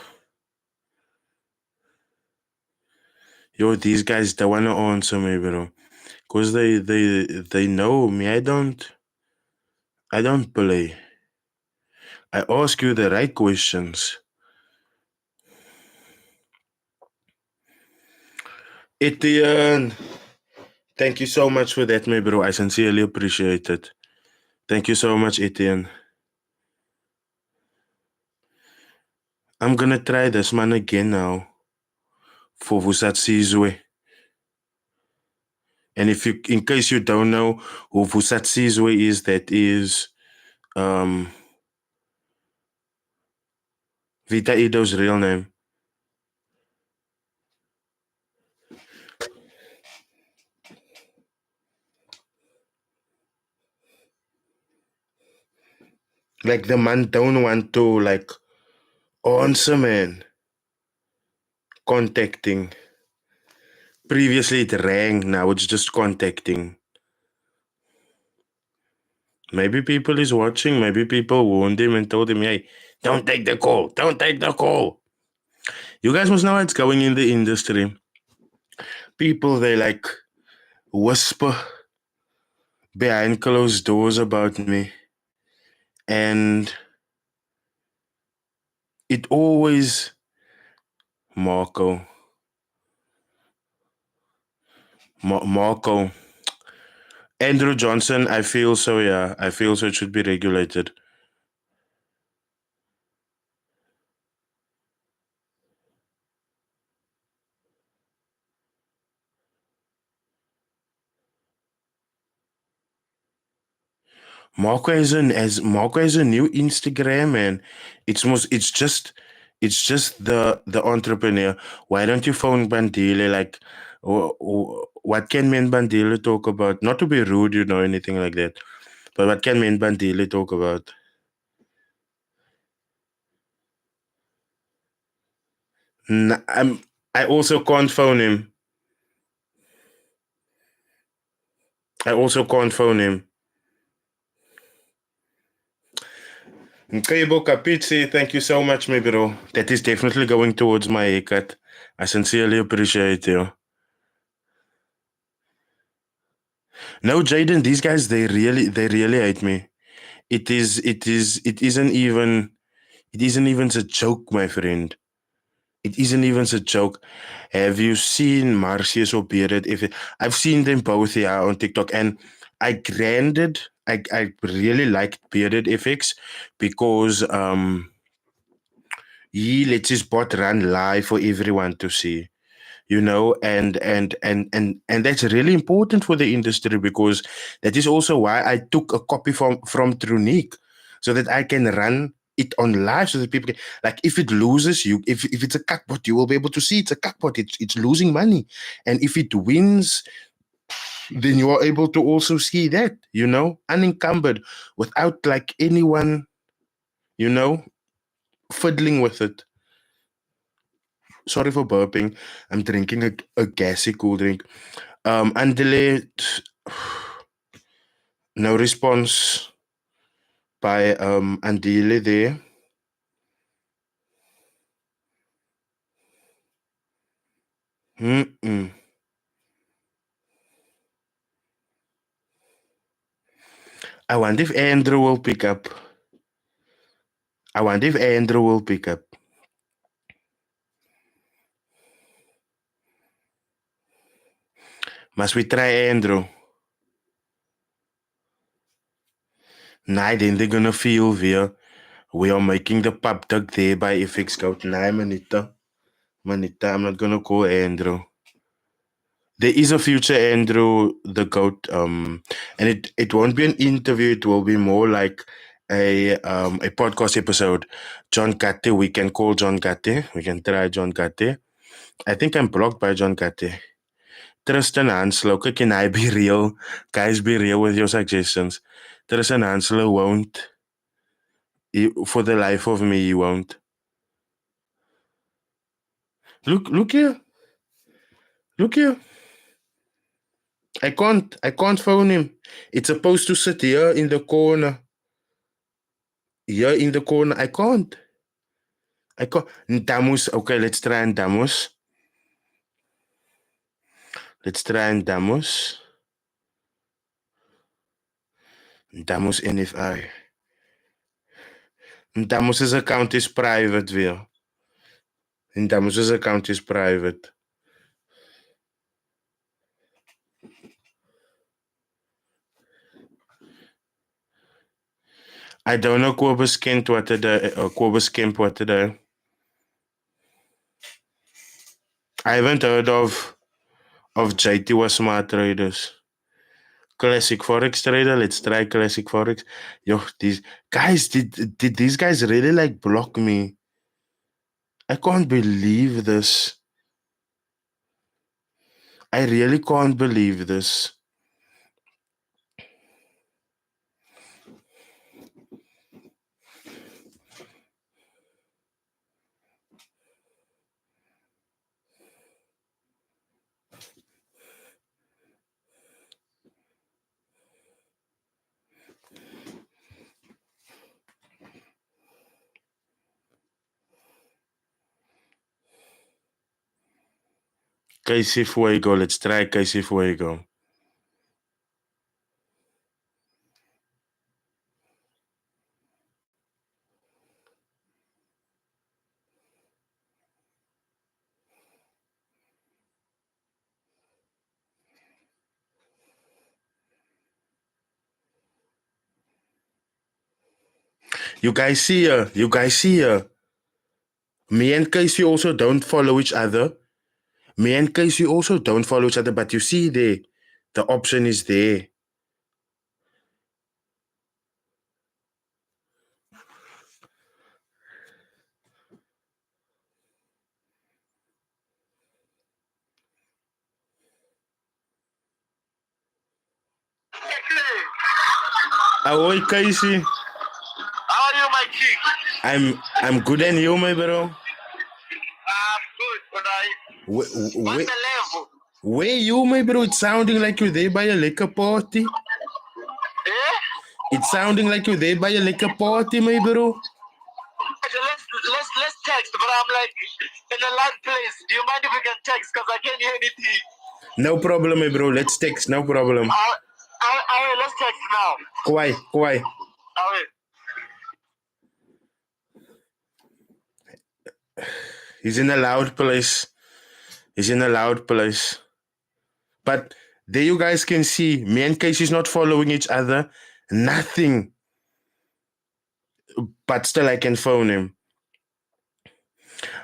A: Yo, these guys don't want to answer me, bro. Because they know me. I don't play. I ask you the right questions. Etienne, thank you so much for that, my bro. I sincerely appreciate it. Thank you so much, Etienne. I'm gonna try this man again now for Vusatsizwe. And if you, in case you don't know who Vusatsizwe is, that is Vita Ido's real name. Like the man don't want to like answer, man. Contacting. Previously it rang, now it's just contacting. Maybe people is watching, maybe people warned him and told him, hey, don't take the call, don't take the call. You guys must know how it's going in the industry. People, they like whisper behind closed doors about me. And it always, Marco. Andrew Johnson, I feel so, yeah. I feel so it should be regulated. Marco has a new Instagram, and it's just the entrepreneur. Why don't you phone Bandile? Like, what can me and Bandile talk about? Not to be rude, anything like that. But what can me and Bandile talk about? N- I'm. I also can't phone him. I also can't phone him. Nkebo Kapitsi, thank you so much, my bro. That is definitely going towards my haircut. I sincerely appreciate you. No, Jaden, these guys they really hate me. It isn't even a joke, my friend. It isn't even a joke. Have you seen Marcius or Bearded? If I've seen them both here on TikTok, and I really liked Bearded FX because he lets his bot run live for everyone to see. And that's really important for the industry, because that is also why I took a copy from Trunique, so that I can run it on live, so that people can, like, if it loses, if it's a cuckbot, you will be able to see it's a cuckbot, it's losing money. And if it wins, then you are able to also see that, unencumbered, without like anyone, you know fiddling with it. Sorry for burping. I'm drinking a gassy cool drink. Andele, no response by Andile there. Mm-mm. I wonder if Andrew will pick up. I wonder if Andrew will pick up. Must we try Andrew? Nah, then they're gonna feel we are making the pub duck there by FX Goat. Nah, Manita. Manita, I'm not gonna call Andrew. There is a future Andrew the Goat, and it won't be an interview. It will be more like a podcast episode. John Gatte, we can call John Gatte. We can try John Gatte. I think I'm blocked by John Gatte. Tristan Hanslow, can I be real? Guys, be real with your suggestions. Tristan Hanslow won't. For the life of me, he won't. Look here. Look here. I can't phone him. It's supposed to sit here in the corner. Here in the corner. I can't. I can't. Damus. Okay, let's try and Damus. Let's try and Damus. Damus NFI. Damus's account is private weer. And Damus's account is private. I don't know Kobus Kent what today. Kobus Kemp what today. I haven't heard of JT was smart traders. Classic Forex trader. Let's try classic Forex. Yo, these guys, did these guys really like block me? I can't believe this. I really can't believe this. Casey Fuego. Let's try Casey Fuego. You guys see her. You guys see her. Me and Casey also don't follow each other. Me and Casey also don't follow each other, but you see there, the option is there. Ahoy, Casey.
B: How are you, my chick?
A: I'm good, and you, my bro?
B: I'm good, but what's the level?
A: Where you, my bro? It's sounding like you're there by a liquor party.
B: Eh?
A: It's sounding like you're there by a liquor party, my bro.
B: Let's text, but I'm like in a loud place. Do you mind if we can text? Because I can't hear anything.
A: No problem, my bro. Let's text. No problem.
B: Let's text now.
A: Why? He's in a loud place. But there you guys can see, me and Casey's not following each other. Nothing. But still I can phone him.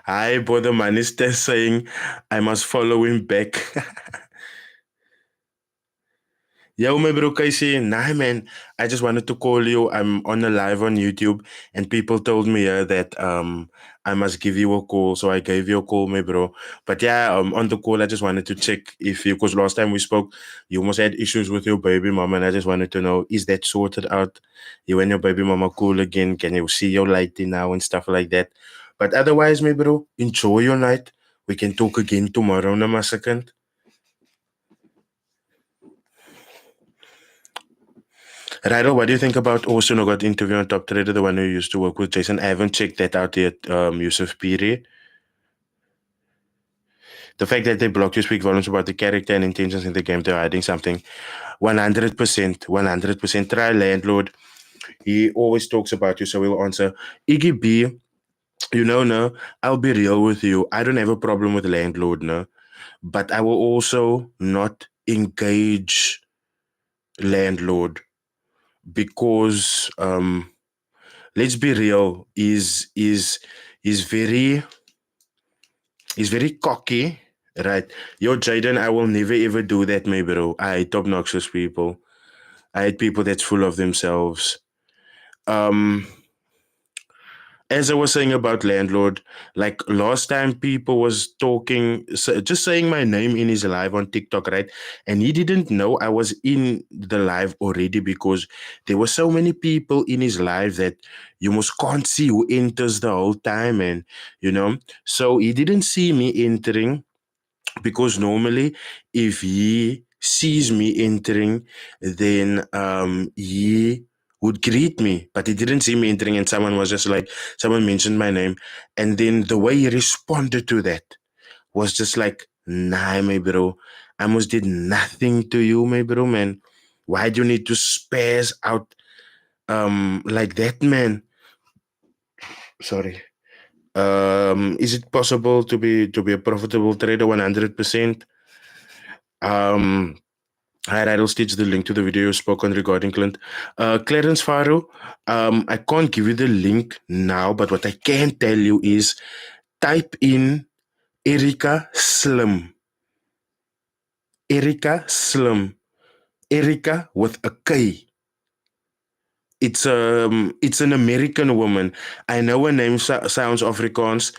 A: Hi, brother man is still saying I must follow him back. Yo, my bro Casey. Nah, man. I just wanted to call you. I'm on a live on YouTube, and people told me that I must give you a call, so I gave you a call, my bro. But yeah, on the call, I just wanted to check if you, because last time we spoke, you almost had issues with your baby mama, and I just wanted to know, is that sorted out? You and your baby mama cool again? Can you see your lighty now and stuff like that? But otherwise, my bro, enjoy your night. We can talk again tomorrow, na my second. Rydall, what do you think about also got interview on Top Trader, the one who used to work with Jason? I haven't checked that out yet, Yusuf Piri. The fact that they block you speak volumes about the character and intentions in the game. They're hiding something. 100%. Try landlord. He always talks about you, so we'll answer. Iggy B, no, I'll be real with you. I don't have a problem with landlord, no. But I will also not engage landlord because let's be real, is very cocky, right? Yo, Jaden, I will never ever do that, my bro. I hate obnoxious people. I hate people that's full of themselves. As I was saying about landlord, like last time people was talking, just saying my name in his live on TikTok, right? And he didn't know I was in the live already because there were so many people in his live that you must can't see who enters the whole time, and so he didn't see me entering, because normally if he sees me entering, then he would greet me, but he didn't see me entering, and someone was just like, someone mentioned my name, and then the way he responded to that was just like, nah, my bro, I almost did nothing to you, my bro, man. Why do you need to spaz out like that, man? Sorry. Is it possible to be a profitable trader 100%? Hi, I'll stitch the link to the video you spoke on regarding Clint. Clarence Faru, I can't give you the link now, but what I can tell you is type in Erica Slim. Erica Slim. Erica with a K. It's an American woman. I know her name sounds Afrikaans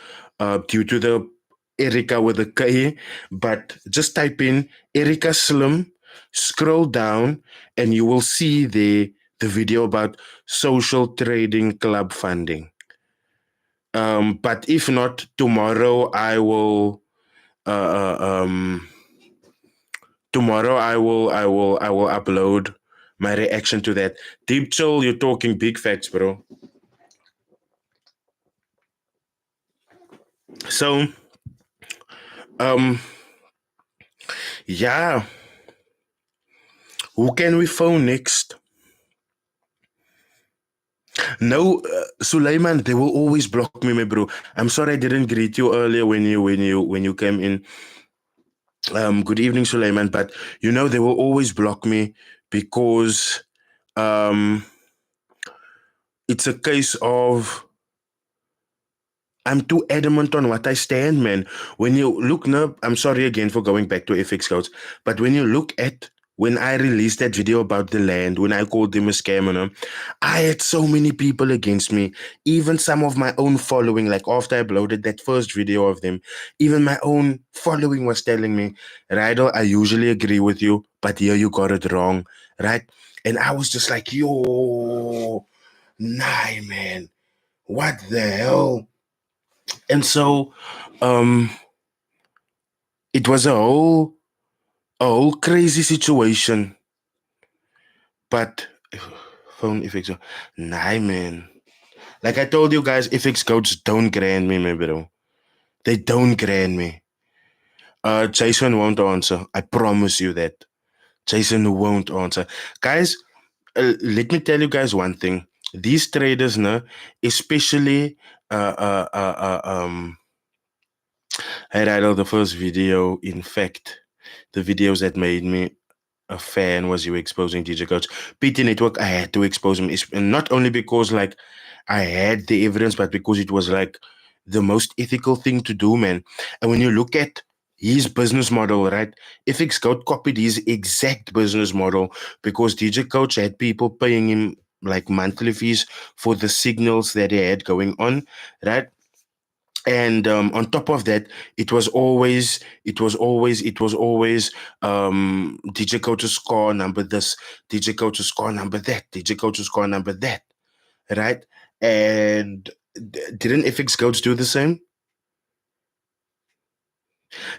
A: due to the Erica with a K, but just type in Erica Slim, scroll down, and you will see the video about social trading club funding. But if not, tomorrow I will upload my reaction to that. Deep Chill, you're talking big facts, bro. So, yeah. Who can we phone next? No, Suleiman, they will always block me, my bro. I'm sorry I didn't greet you earlier when you came in. Good evening, Suleiman. But they will always block me because it's a case of I'm too adamant on what I stand, man. When you look now, I'm sorry again for going back to FX codes, but when you look at when I released that video about the land, when I called them a scammer, I had so many people against me. Even some of my own following, like after I uploaded that first video of them, even my own following was telling me, Rydall, I usually agree with you, but here you got it wrong, right? And I was just like, yo, nah, man, what the hell? And so it was a whole crazy situation. But phone effects, nah, man. Like I told you guys, FX codes don't grant me, my bro. They don't grant me. Jason won't answer. I promise you that. Jason won't answer. Guys, let me tell you guys one thing. These traders, no, especially uh, uh, uh, uh, um, I Rydall, the first video, in fact, the videos that made me a fan was you exposing DJ Coach. PT Network, I had to expose him. And not only because like I had the evidence, but because it was like the most ethical thing to do, man. And when you look at his business model, right? FX Coach copied his exact business model because DJ Coach had people paying him like monthly fees for the signals that he had going on, right? And on top of that, it was always DJ Coach's score number this, DJ Coach's score number that, DJ Coach's score number that, right? And didn't FX Coach do the same?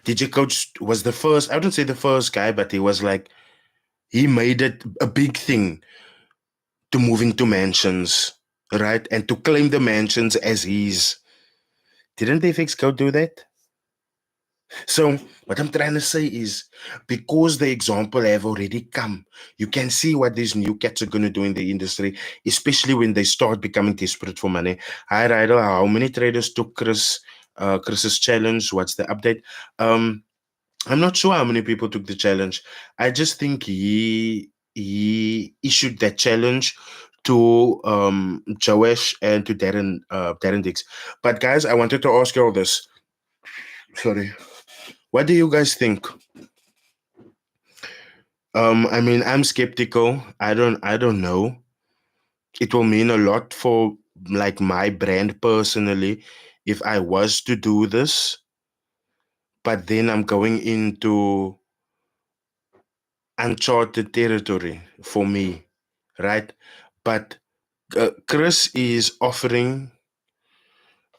A: DJ Coach was the first, I wouldn't say the first guy, but he was like, he made it a big thing to move into mansions, right? And to claim the mansions as his. Didn't the FX Coach do that? So what I'm trying to say is, because the example have already come, you can see what these new cats are going to do in the industry, especially when they start becoming desperate for money. Hi, Rydall, how many traders took Chris's challenge? What's the update? I'm not sure how many people took the challenge. I just think he issued that challenge to Joash and to Darren Dix. But guys, I wanted to ask you all this. Sorry. What do you guys think? I mean, I'm skeptical. I don't know. It will mean a lot for like my brand personally if I was to do this, but then I'm going into uncharted territory for me, right? But Chris is offering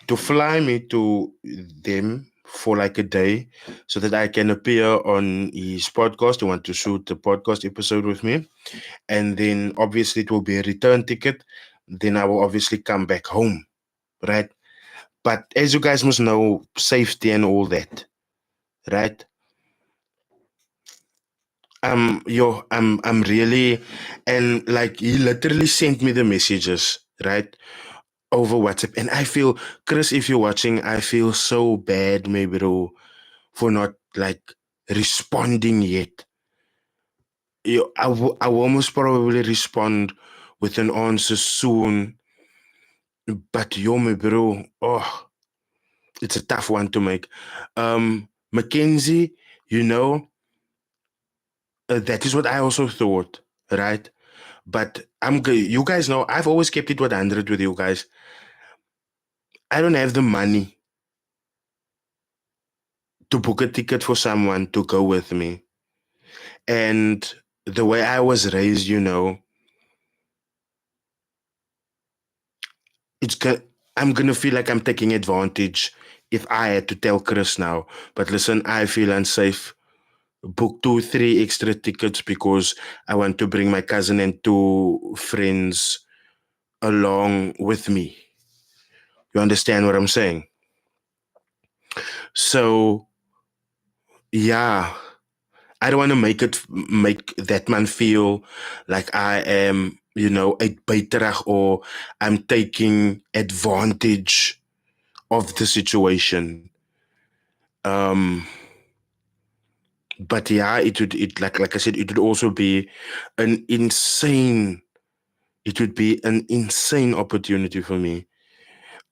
A: to fly me to them for like a day so that I can appear on his podcast. He want to shoot the podcast episode with me. And then obviously it will be a return ticket. Then I will obviously come back home, right? But as you guys must know, safety and all that, right? I'm really, and like he literally sent me the messages, right, over WhatsApp, and I feel, Chris, if you're watching, I feel so bad, maybe bro, for not like responding yet. I will almost probably respond with an answer soon. But yo, my bro, oh, it's a tough one to make. Mackenzie, you know, that is what I also thought, right? But you guys know, I've always kept it 100 with you guys. I don't have the money to book a ticket for someone to go with me. And the way I was raised, it's good. I'm gonna feel like I'm taking advantage if I had to tell Chris now. But listen, I feel unsafe. Book 2, 3 extra tickets because I want to bring my cousin and 2 friends along with me. You understand what I'm saying? So yeah, I don't want to make that man feel like I am, a beterag or I'm taking advantage of the situation. Um, but yeah, it like I said, it would also be an insane. It would be an insane opportunity for me.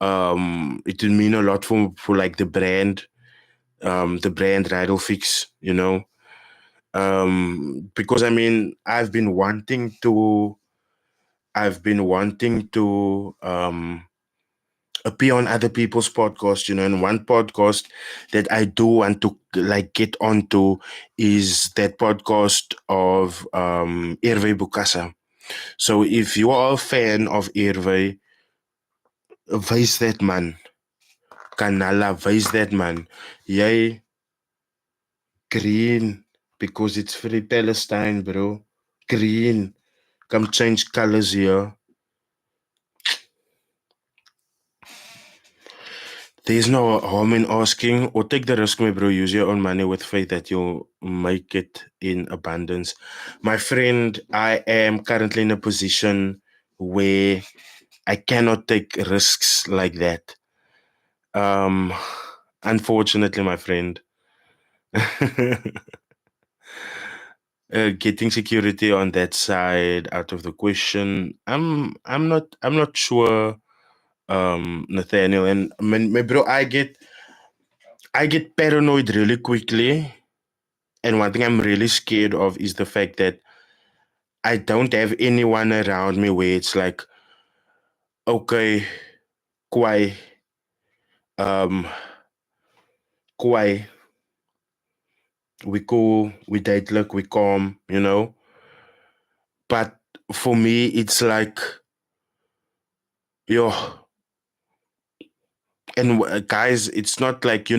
A: It would mean a lot for like the brand Rydall Ficks, because I mean I've been wanting to appear on other people's podcasts, and one podcast that I do want to like get onto is that podcast of Hervé Bukasa. So if you are a fan of Airway, wys that man. Kanala, wys that man. Jy green because it's free Palestine, bro. Green. Come change colors here. There's no harm in asking, or take the risk, my bro. Use your own money with faith that you'll make it in abundance. My friend, I am currently in a position where I cannot take risks like that. Unfortunately, my friend. Getting security on that side out of the question. I'm not sure, Nathaniel. And my bro, I get paranoid really quickly. And one thing I'm really scared of is the fact that I don't have anyone around me where it's like, okay, kwai, um, kwai, we cool, we date, look, we calm, you know. But for me, it's like, yo, and guys, it's not like,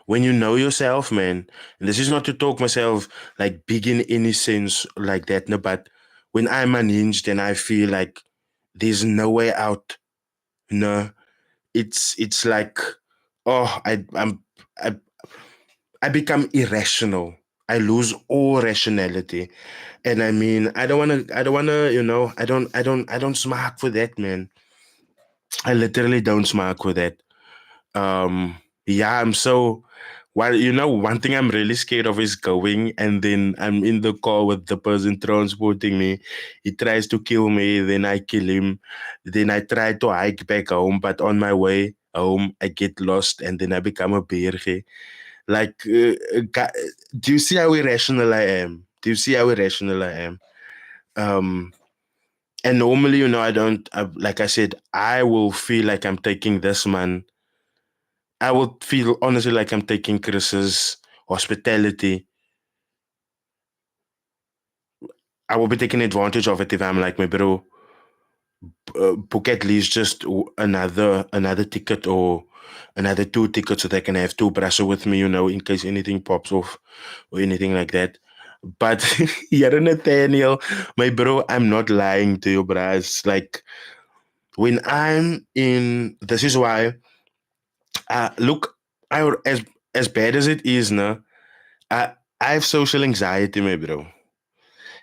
A: when you know yourself, man. And this is not to talk myself like big in any sense like that, no. But when I'm unhinged and I feel like there's no way out, no, it's like, oh, I I become irrational. I lose all rationality. And I mean, I don't wanna, I don't smack for that, man. I literally don't smack for that. Yeah, I'm so, well, one thing I'm really scared of is going and then I'm in the car with the person transporting me. He tries to kill me, then I kill him. Then I try to hike back home, but on my way home, I get lost and then I become a beerge. Like, do you see how irrational I am? Do you see how irrational I am? Um, and normally, I don't, like I said, I will feel like I'm taking this man. I would feel honestly like I'm taking Chris's hospitality. I will be taking advantage of it if I'm like, my bro, book at least just another ticket or another two tickets so that I can have two brasso with me, in case anything pops off or anything like that. But yeah, Nathaniel, my bro, I'm not lying to you, bros. Like when I'm in, this is why. Look, as bad as it is, now, I have social anxiety, my bro.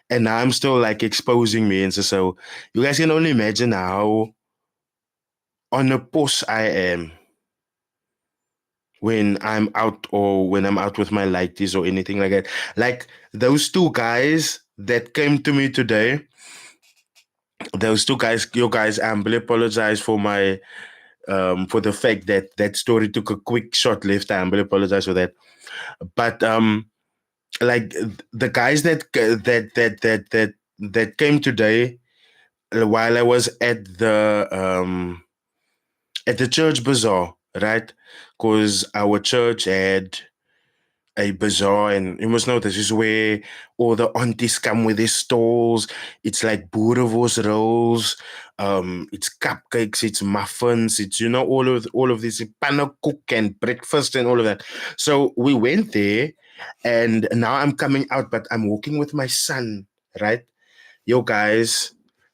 A: And now I'm still like exposing me. And so you guys can only imagine how on a post I am when I'm out or when I'm out with my lighties or anything like that. Like those two guys that came to me today, those two guys, you guys, I humbly apologize for my for the fact that that story took a quick short left. I humbly apologize for that. But like the guys that came today while I was at the church bazaar, right? Because our church had a bazaar, and you must know this is where all the aunties come with their stalls. It's like boerewors rolls, it's cupcakes, it's muffins, it's all of this pannekoek and breakfast and all of that. So we went there, and now I'm coming out, but I'm walking with my son, right? Yo, guys,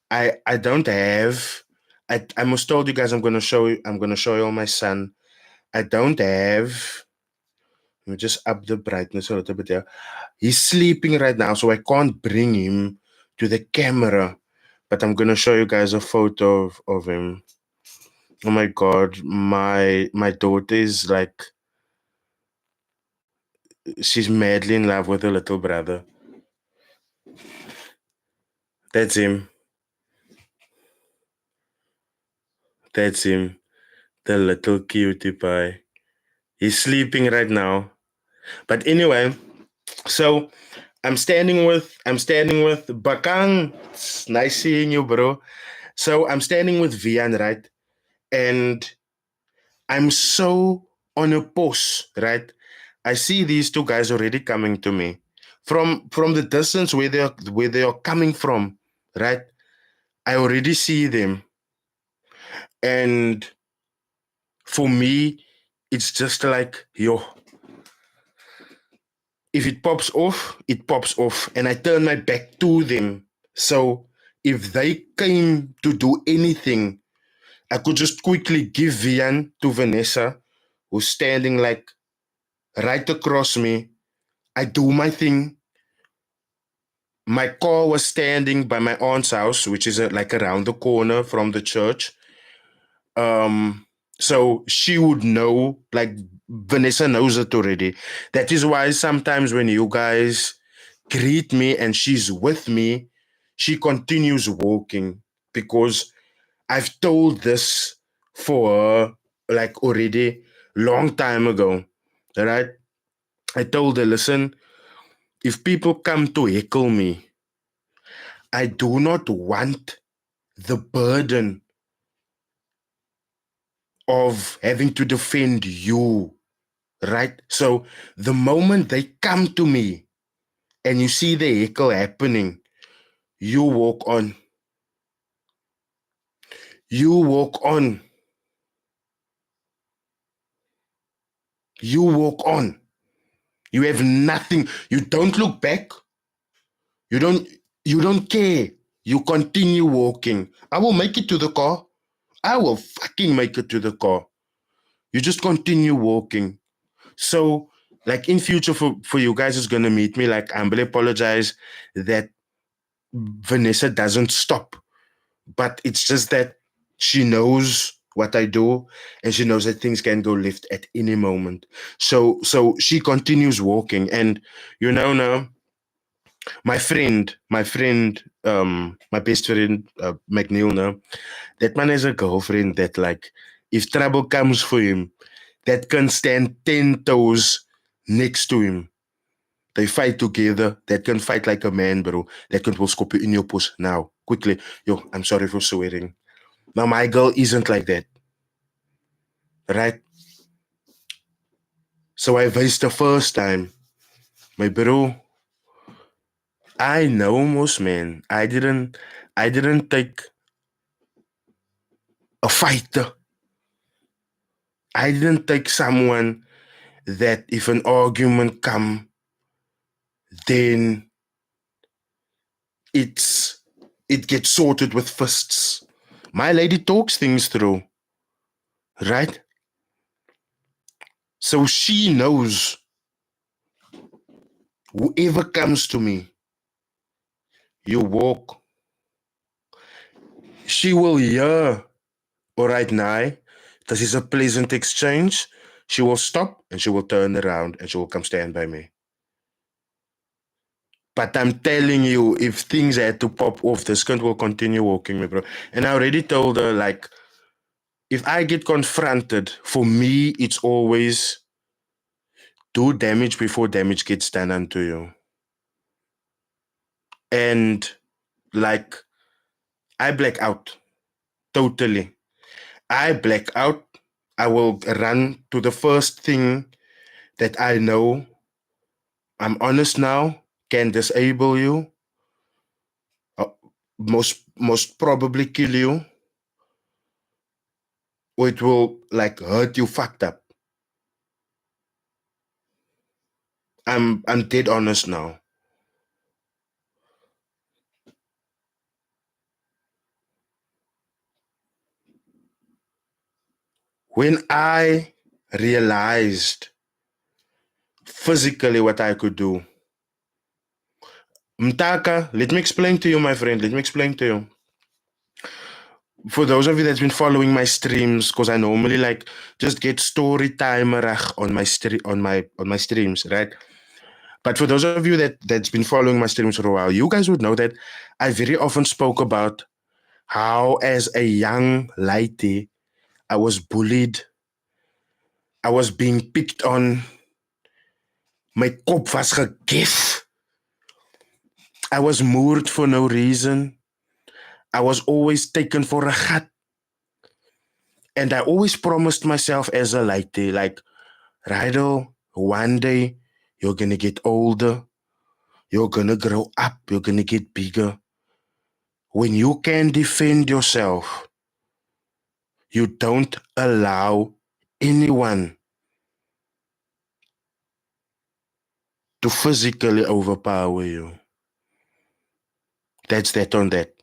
A: I don't have. I must told you guys I'm gonna show you all my son. I don't have. Let me just up the brightness a little bit here. He's sleeping right now, so I can't bring him to the camera. But I'm gonna show you guys a photo of him. Oh my god, my daughter is like, she's madly in love with her little brother. That's him. That's him. The little cutie pie. He's sleeping right now. But anyway, so I'm standing with Bakang. It's nice seeing you, bro. So I'm standing with Vian, right? And I'm so on a pause, right? I see these two guys already coming to me from the distance where they are coming from. right? I already see them. And for me, it's just like, yo, if it pops off, it pops off. And I turn my back to them. So if they came to do anything, I could just quickly give Vian to Vanessa, who's standing like right across me. I do my thing. My car was standing by my aunt's house, which is like around the corner from the church. Um, so she would know, like Vanessa knows it already. That is why sometimes when you guys greet me and she's with me, she continues walking because I've told this for her like already long time ago. Right? I told her, listen, if people come to heckle me, I do not want the burden of having to defend you, right? So the moment they come to me and you see the heckle happening, you walk on. You walk on. You walk on. You have nothing. You don't look back. You don't you don't care. You continue walking. I will make it to the car. I will fucking make it to the car. You just continue walking. So, like in future for you guys who's gonna meet me, like I humbly apologize that Vanessa doesn't stop. But it's just that she knows what I do and she knows that things can go left at any moment. So she continues walking. And you know now, my best friend, McNeil now, that man has a girlfriend that like if trouble comes for him, that can stand 10 toes next to him. They fight together. That can fight like a man, bro. That can will scoop you in your puss now. Quickly. Yo, I'm sorry for swearing. Now my girl isn't like that. Right? So I faced the first time. My bro, I know most man. I didn't take a fighter. I didn't take someone that if an argument come, then it's it gets sorted with fists. My lady talks things through, right? So she knows whoever comes to me, you walk. She will hear, all right, now, this is a pleasant exchange. She will stop and she will turn around and she will come stand by me. But I'm telling you, if things had to pop off, this cunt will continue walking me, bro. And I already told her, like, if I get confronted, for me, it's always do damage before damage gets done unto you. And, like, I black out totally. I black out. I will run to the first thing that I know. I'm honest now, can disable you, uh, most probably kill you, or it will like hurt you fucked up. I'm dead honest now. When I realized physically what I could do, Mtaka, let me explain to you, my friend. Let me explain to you. For those of you that's been following my streams, because I normally like just get story timer on my streams, right? But for those of you that's been following my streams for a while, you guys would know that I very often spoke about how as a young lady I was bullied, I was being picked on, my kop was gegif, I was moord for no reason, I was always taken for a gat, and I always promised myself as a lady, like, Rydall, one day you're gonna get older, you're gonna grow up, you're gonna get bigger. when you can defend yourself, you don't allow anyone to physically overpower you. That's that on that.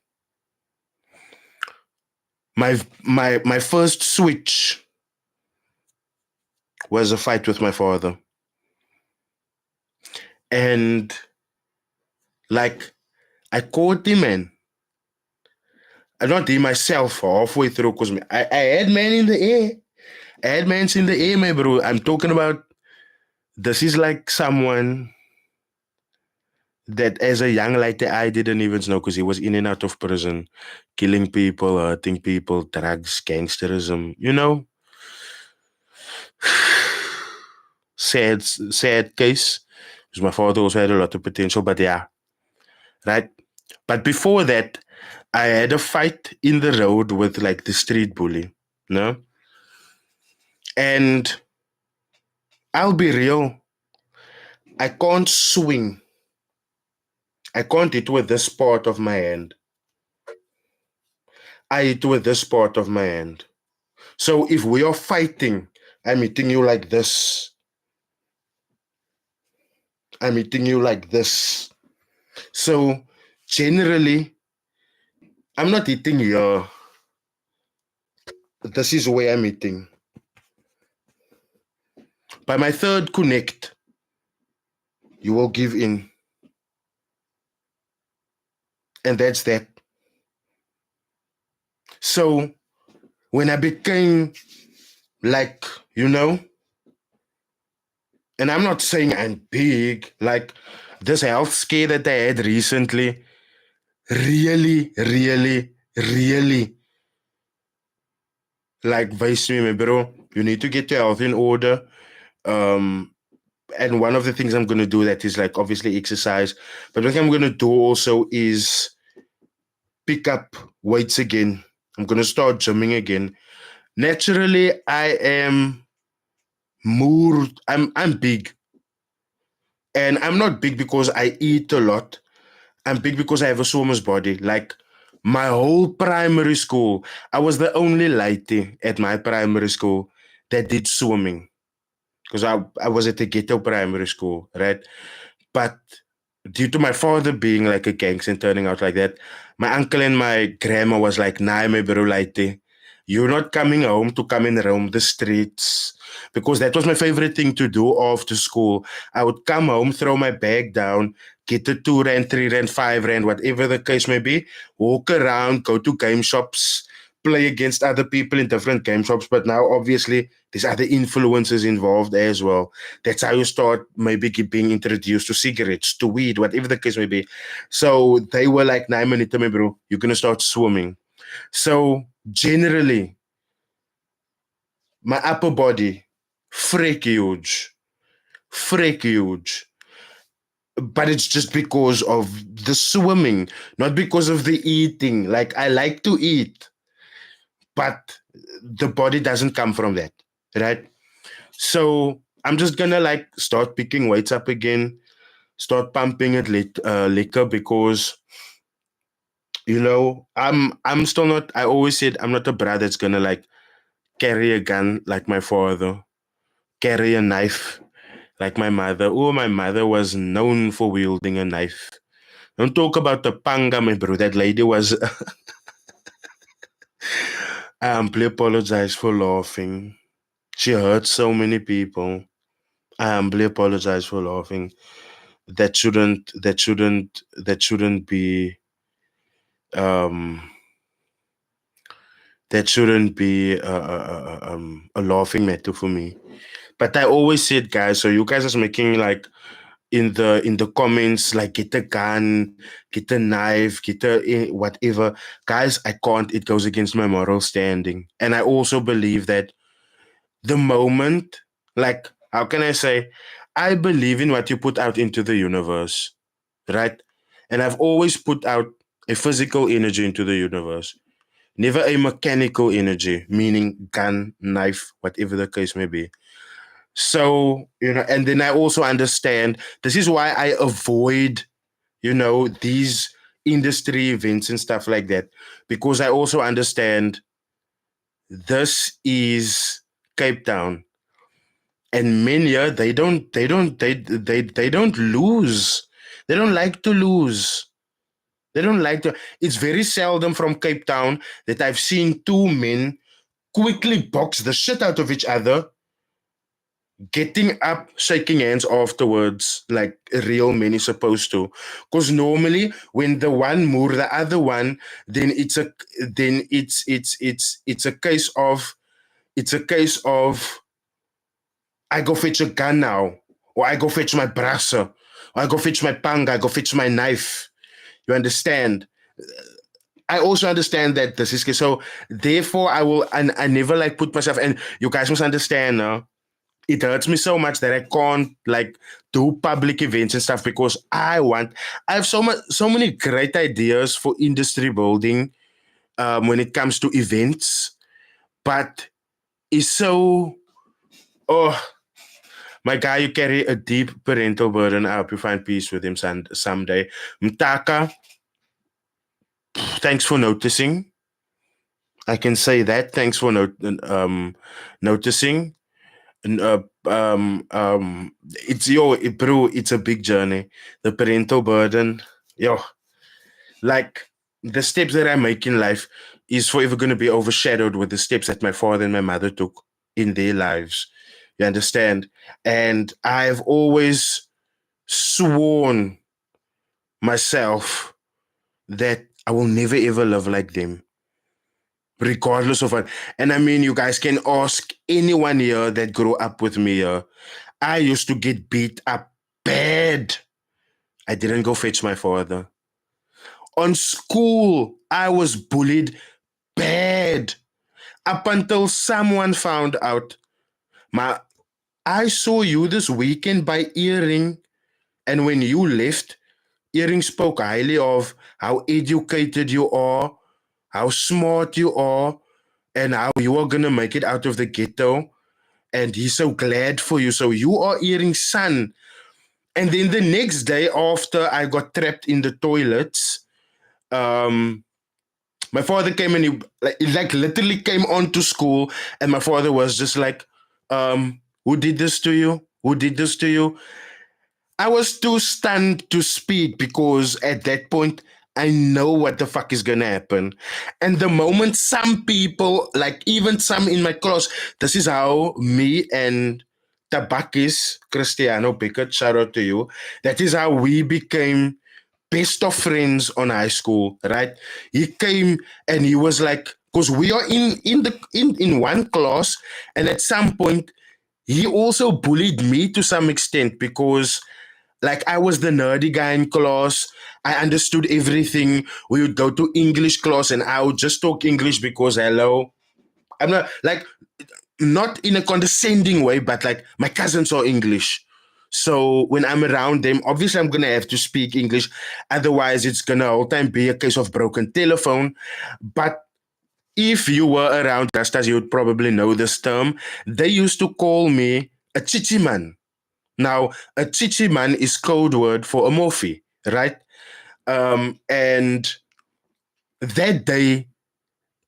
A: My first switch was a fight with my father. And like I caught him, and I not him myself halfway through because I had man in the air. I had mans in the air, my bro. I'm talking about this is like someone that as a young lighter I didn't even know because he was in and out of prison, killing people, hurting people, drugs, gangsterism, you know. Sad case. Because my father also had a lot of potential, but yeah, right. But before that, I had a fight in the road with like the street bully, no? And I'll be real, I can't swing. I can't hit with this part of my hand. I hit with this part of my hand. So if we are fighting, I'm hitting you like this. I'm hitting you like this. So generally, I'm not hitting here. This is where I'm hitting. By my third connect, you will give in. And that's that. So when I became like, you know, and I'm not saying I'm big, like this health scare that I had recently really, really, really like vice me, bro. You need to get your health in order. Um, and one of the things I'm gonna do that is like obviously exercise, but what I'm gonna do also is pick up weights again. I'm gonna start gymming again. Naturally, I am more. I'm big, and I'm not big because I eat a lot. I'm big because I have a swimmer's body. Like my whole primary school, I was the only lighty at my primary school that did swimming because I was at a ghetto primary school, right? But due to my father being like a gangster and turning out like that, my uncle and my grandma was like, nah, my bro, lighty. You're not coming home to come and roam the streets. Because that was my favorite thing to do after school. I would come home, throw my bag down, get the 2 rand, 3 rand, 5 rand, whatever the case may be, walk around, go to game shops, play against other people in different game shops. But now, obviously, there's other influences involved as well. That's how you start maybe being introduced to cigarettes, to weed, whatever the case may be. So they were like, nah, man, bro, you're going to start swimming. So generally, my upper body, freak huge. But it's just because of the swimming, not because of the eating. Like I like to eat, but the body doesn't come from that, right? So I'm just gonna like start picking weights up again, start pumping it liquor because you know I'm still not. I always said I'm not a brat that's gonna like carry a gun like my father, carry a knife like my mother. Oh, my mother was known for wielding a knife. Don't talk about the panga, my bro. That lady was. I humbly apologize for laughing. She hurt so many people. I humbly apologize for laughing. That shouldn't be um that shouldn't be a laughing matter for me. But I always said, guys, so you guys are making like in the comments like get a gun, get a knife, get a whatever. Guys, I can't. It goes against my moral standing. And I also believe that the moment, like, how can I say, I believe in what you put out into the universe, right? And I've always put out a physical energy into the universe, never a mechanical energy, meaning gun, knife, whatever the case may be. So, and then I also understand this is why I avoid, these industry events and stuff like that, because I also understand this is Cape Town, and men here they don't lose. They don't like to lose. They don't like to. It's very seldom from Cape Town that I've seen two men quickly box the shit out of each other, getting up, shaking hands afterwards, like a real man is supposed to. Because normally, when the one move the other one, then it's a case of I go fetch a gun now, or I go fetch my brasso, or I go fetch my panga, I go fetch my knife. You understand? I also understand that this is so. Therefore, I never like put myself. And you guys must understand now. It hurts me so much that I can't like do public events and stuff because I have so many great ideas for industry building when it comes to events, but it's so oh my guy, you carry a deep parental burden. I hope you find peace with him someday. Mtaka, thanks for noticing. I can say that. Thanks for noticing. And, it's bro. It's a big journey. The parental burden, yo, like the steps that I make in life is forever going to be overshadowed with the steps that my father and my mother took in their lives. You understand? And I've always sworn myself that I will never ever love like them, regardless of what. And I mean, you guys can ask anyone here that grew up with me here. I used to get beat up bad. I didn't go fetch my father. On school, I was bullied bad up until someone found out. My, I saw you this weekend by Earring, and when you left, Earring spoke highly of how educated you are, how smart you are, and how you are gonna make it out of the ghetto. And he's so glad for you. So you are Earring's son. And then the next day, after I got trapped in the toilets, um, my father came and he literally came onto school, and my father was just like, "Who did this to you? Who did this to you?" I was too stunned to speak because at that point I know what the fuck is gonna happen. And the moment some people, like even some in my class, this is how me and Tabakis, Cristiano Pickett, shout out to you. That is how we became best of friends on high school, right? He came and he was like, because we are in one class, and at some point he also bullied me to some extent because like I was the nerdy guy in class. I understood everything. We would go to English class and I would just talk English because hello. I'm not like not in a condescending way, but like my cousins are English. So when I'm around them, obviously I'm gonna have to speak English. Otherwise, it's gonna all time be a case of broken telephone. But if you were around Rastas, you would probably know this term. They used to call me a chichiman. Now, a chichiman is code word for a morphe, right? And that day,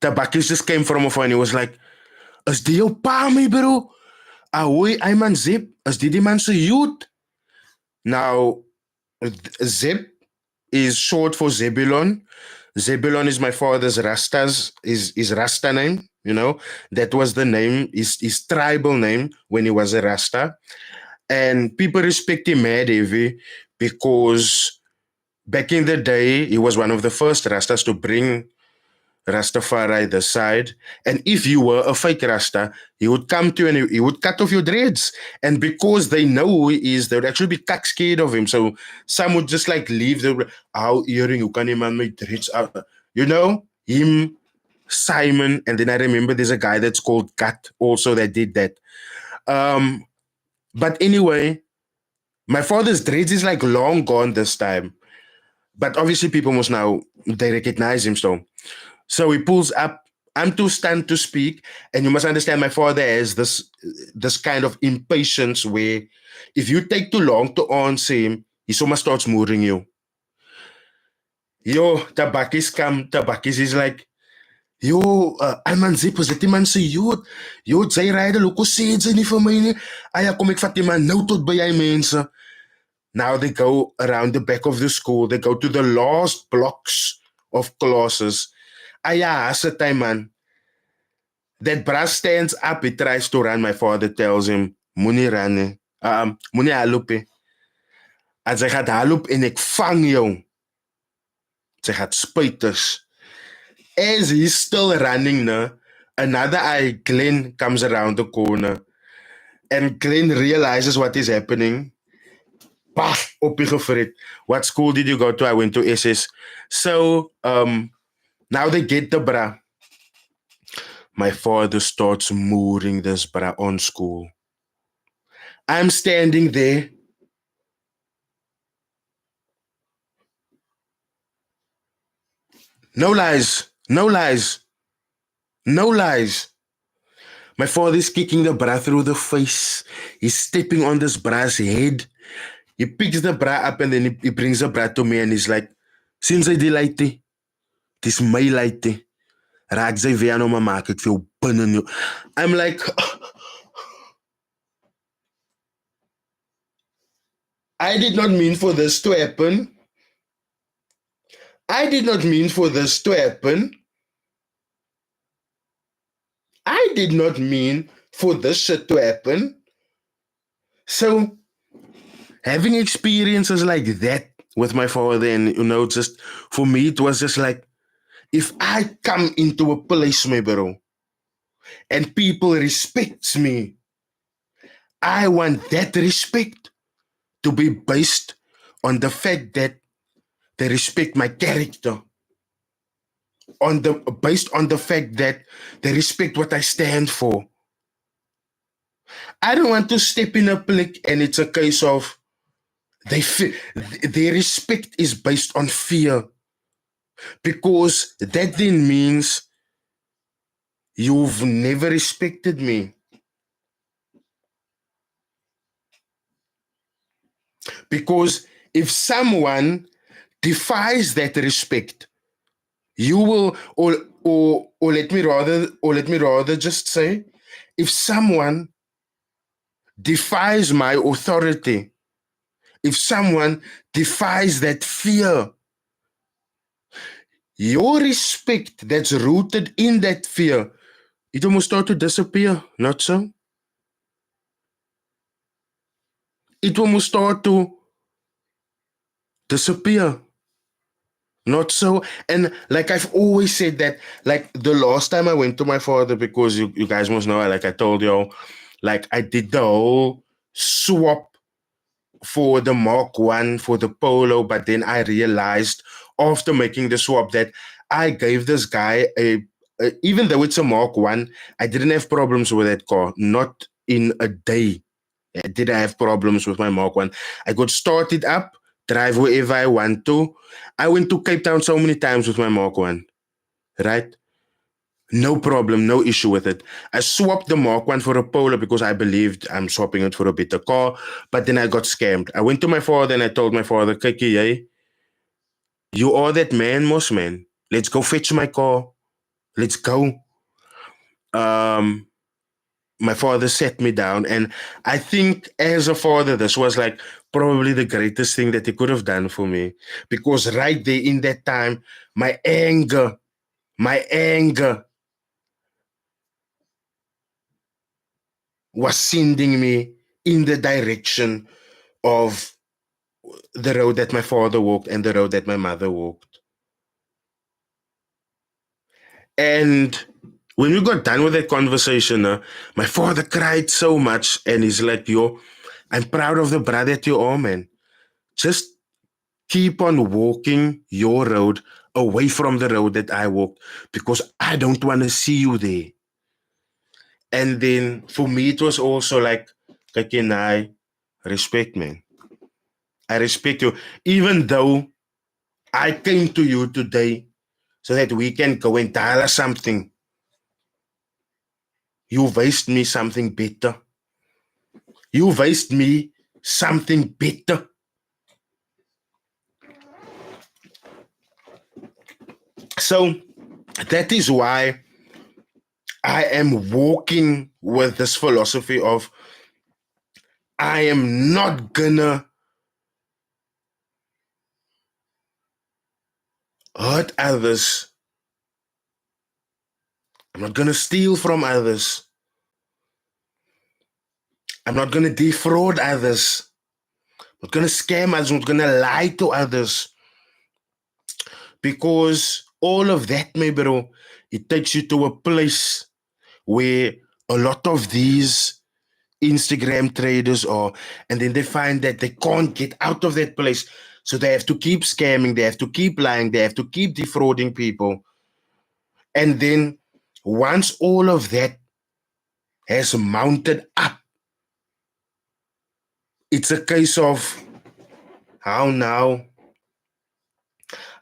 A: Tabakis just came from afar and he was like, is die jou pa my bro? Ahoy, I man Zip, is die man se youth? Now, Zip is short for Zebulon. Zebulon is my father's is Rasta name, you know. That was the name, his tribal name when he was a Rasta. And people respect him mad heavy because back in the day, he was one of the first Rastas to bring Rastafari this side. And if you were a fake Rasta, he would come to you and he would cut off your dreads. And because they know who he is, they would actually be cuck scared of him. So some would just like leave the earring, you can't even make dreads out. You know, him, Simon, and then I remember there's a guy that's called Kat also that did that. But anyway, my father's dreads is like long gone this time. But obviously people must now they recognize him still. So he pulls up. I'm too stunned to speak, and you must understand my father has this kind of impatience where if you take too long to answer him, he so much starts mooring you. Yo, Tabakis is like, yo, man zippers, dat die man sê, yo, sy Rydall, hoekom sê jy nie vir my nie? Ja, kom ek vat die man nou tot by jy mense. Now they go around the back of the school, they go to the last blocks of classes. Ja, as a time man. That brass stands up, he tries to run, my father tells him, moenie run nie. Moenie haloop nie. As hy gaat haloop en ek vang jou. Sy gaat spuiters. As he's still running, another eye, Glenn, comes around the corner. And Glenn realizes what is happening. Bah, op die gefrit. What school did you go to? I went to SS. So, now they get the bra. My father starts mooring this bra on school. I'm standing there. No lies. No lies. No lies. My father is kicking the bra through the face. He's stepping on this bra's head. He picks the bra up and then he brings the bra to me and he's like, since I delight, this my light. Raak sy weer aan om my maak, ek veel binne in jou. I'm like, I did not mean for this to happen. I did not mean for this to happen. I did not mean for this shit to happen. So, having experiences like that with my father, and just for me, it was just like, if I come into a place, my bro, and people respect me, I want that respect to be based on the fact that they respect my character, based on the fact that they respect what I stand for. I don't want to step in a place and it's a case of their respect is based on fear, because that then means you've never respected me. Because if someone defies that respect, you will, or let me rather just say, if someone defies my authority, if someone defies that fear, your respect that's rooted in that fear, it will start to disappear, not so? It will start to disappear. Not so. And like I've always said that, like the last time I went to my father, because you guys must know, like I told you, like I did the whole swap for the Mark 1 for the Polo, but then I realized after making the swap that I gave this guy even though it's a Mark 1, I didn't have problems with that car. Not in a day did I have problems with my Mark 1. I could start it up, drive wherever I want to. I went to Cape Town so many times with my Mark 1, right? No problem, no issue with it. I swapped the Mark 1 for a Polo because I believed I'm swapping it for a better car, but then I got scammed. I went to my father and I told my father, Kiki, you are that man, Moss man. Let's go fetch my car. Let's go. My father sat me down, and I think as a father, this was like probably the greatest thing that he could have done for me, because right there in that time, my anger was sending me in the direction of the road that my father walked and the road that my mother walked. And when we got done with that conversation, my father cried so much, and he's like, yo, I'm proud of the brother that you are, man. Just keep on walking your road away from the road that I walked, because I don't want to see you there. And then for me, it was also like, Kakin, I respect, man. I respect you. Even though I came to you today so that we can go and tell us something, you waste me something better. You waste me something better. So that is why I am walking with this philosophy of I am not gonna hurt others. I'm not gonna steal from others. I'm not gonna defraud others. I'm not gonna scam others. I'm not gonna lie to others. Because all of that, my bro, it takes you to a place where a lot of these Instagram traders are, and then they find that they can't get out of that place. So they have to keep scamming, they have to keep lying, they have to keep defrauding people. And then once all of that has mounted up, it's a case of how now?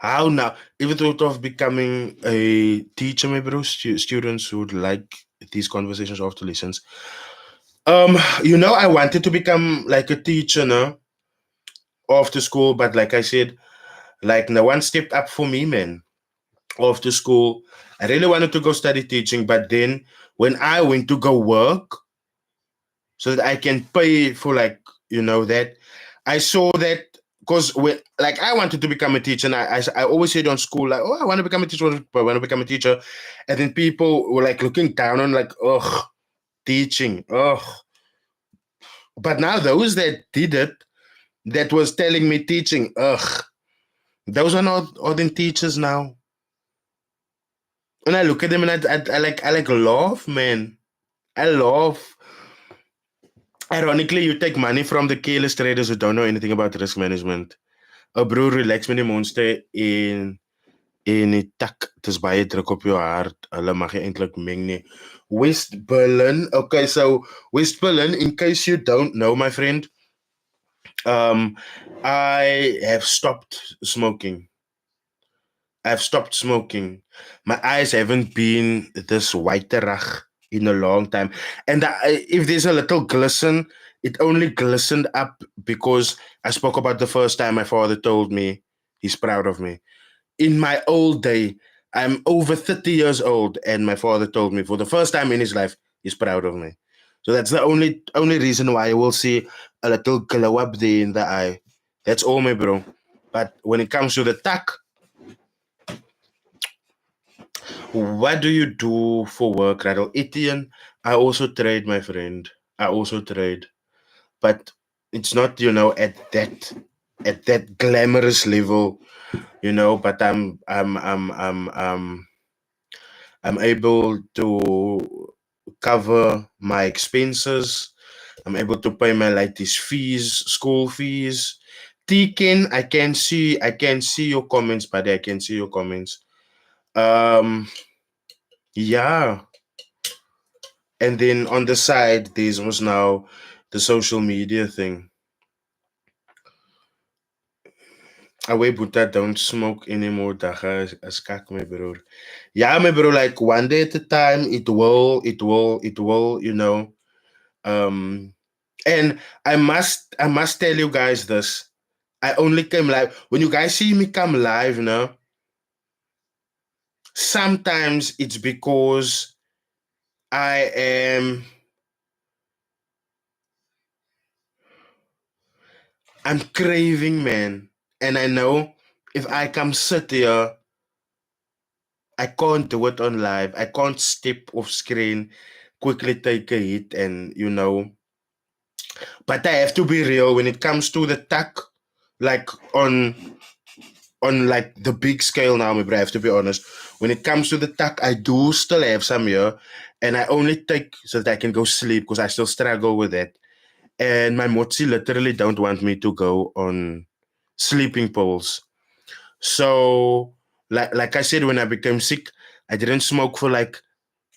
A: How now? Even thought of becoming a teacher, maybe those students would like these conversations after lessons. I wanted to become like a teacher now after school, but like I said, like no one stepped up for me, man. After school, I really wanted to go study teaching, but then when I went to go work so that I can pay for that, I saw that because when like I wanted to become a teacher, and I always said on school like, oh, I want to become a teacher, I want to become a teacher, and then people were like looking down on like, ugh, teaching, ugh. But now those that did it, that was telling me teaching, ugh, those are not ordinary teachers now. And I look at them and I laugh, man. I laugh. Ironically, you take money from the careless traders who don't know anything about risk management. Bro, relax met die monster en die tak. Het is baie druk op jou hart. Hulle mag jy eintlik meng nie. West Berlin. Okay, so West Berlin, in case you don't know, my friend, I have stopped smoking. I've stopped smoking. My eyes haven't been this whiterig in a long time. And if there's a little glisten, it only glistened up because I spoke about the first time my father told me he's proud of me. In my old day, I'm over 30 years old, and my father told me for the first time in his life he's proud of me. So that's the only reason why I will see a little glow up there in the eye. That's all, my bro. But when it comes to the tuck, what do you do for work, Rydall? Etienne, I also trade, my friend. I also trade. But it's not, at that glamorous level, but I'm able to cover my expenses. I'm able to pay my latest fees, school fees. Tiken, I can see your comments, buddy. I can see your comments. Yeah. And then on the side, there was now the social media thing. Away Buddha don't smoke anymore, daga as kak, my bro. Yeah, my bro, like one day at a time, it will. Um and I must tell you guys this. I only came live. When you guys see me come live now, sometimes it's because I am I'm craving, man. And I know if I come sit here, I can't do it on live. I can't step off screen, quickly take a hit, and. But I have to be real when it comes to the tech, like on like the big scale now, my bro. I have to be honest. When it comes to the tech, I do still have some here, and I only take so that I can go sleep because I still struggle with that. And my motzi literally don't want me to go on sleeping pills. So, like I said, when I became sick, I didn't smoke for like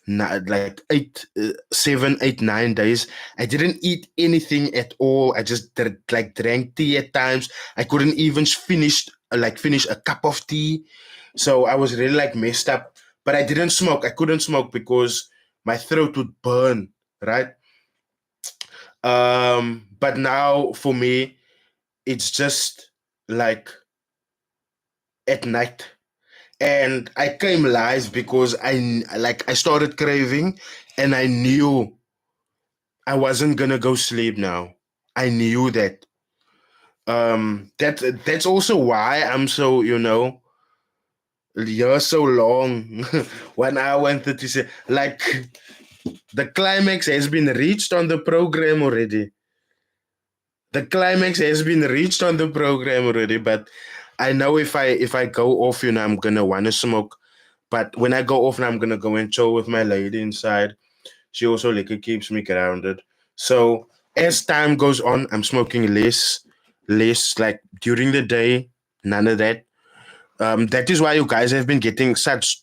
A: 8, 7, 8, 9 days. I didn't eat anything at all. I just drank tea at times. I couldn't even finish a cup of tea. So I was really like messed up. But I didn't smoke. I couldn't smoke because my throat would burn, right? But now for me, it's just like at night. And I came live because I started craving, and I knew I wasn't gonna go sleep now. I knew that. That's also why I'm so, you're so long. 1 hour and 30 seconds. Like, the climax has been reached on the program already. The climax has been reached on the program already, but I know if I go off, I'm gonna wanna smoke. But when I go off now, I'm gonna go and chill with my lady inside. She also like it keeps me grounded. So as time goes on, I'm smoking less like during the day, none of that. That is why you guys have been getting such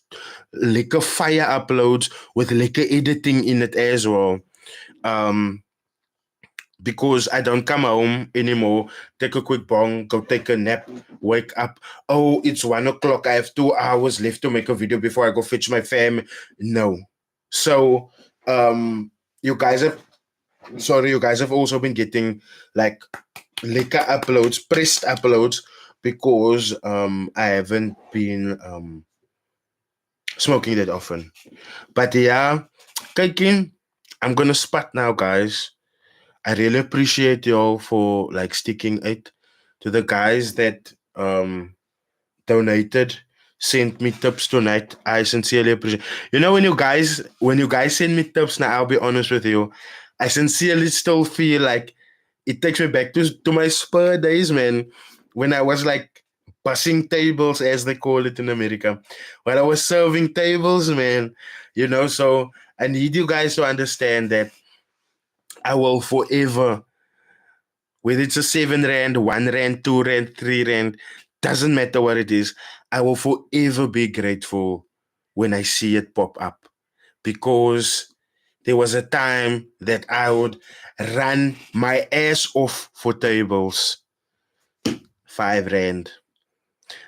A: liquor fire uploads with liquor editing in it as well. Um, because I don't come home anymore, take a quick bong, go take a nap, wake up. Oh, it's 1 o'clock. I have 2 hours left to make a video before I go fetch my fam. No. So, you guys have, sorry, you guys have also been getting like liquor uploads, pressed uploads, because I haven't been smoking that often. But yeah, Kaikin, I'm gonna spot now, guys. I really appreciate y'all for like sticking it to the guys that donated, sent me tips tonight. I sincerely appreciate. When you guys send me tips now, I'll be honest with you. I sincerely still feel like it takes me back to my spur days, man. When I was like bussing tables, as they call it in America. When I was serving tables, man. So I need you guys to understand that I will forever, whether it's a 7 rand, 1 rand, 2 rand, 3 rand, doesn't matter what it is. I will forever be grateful when I see it pop up, because there was a time that I would run my ass off for tables. 5 rand.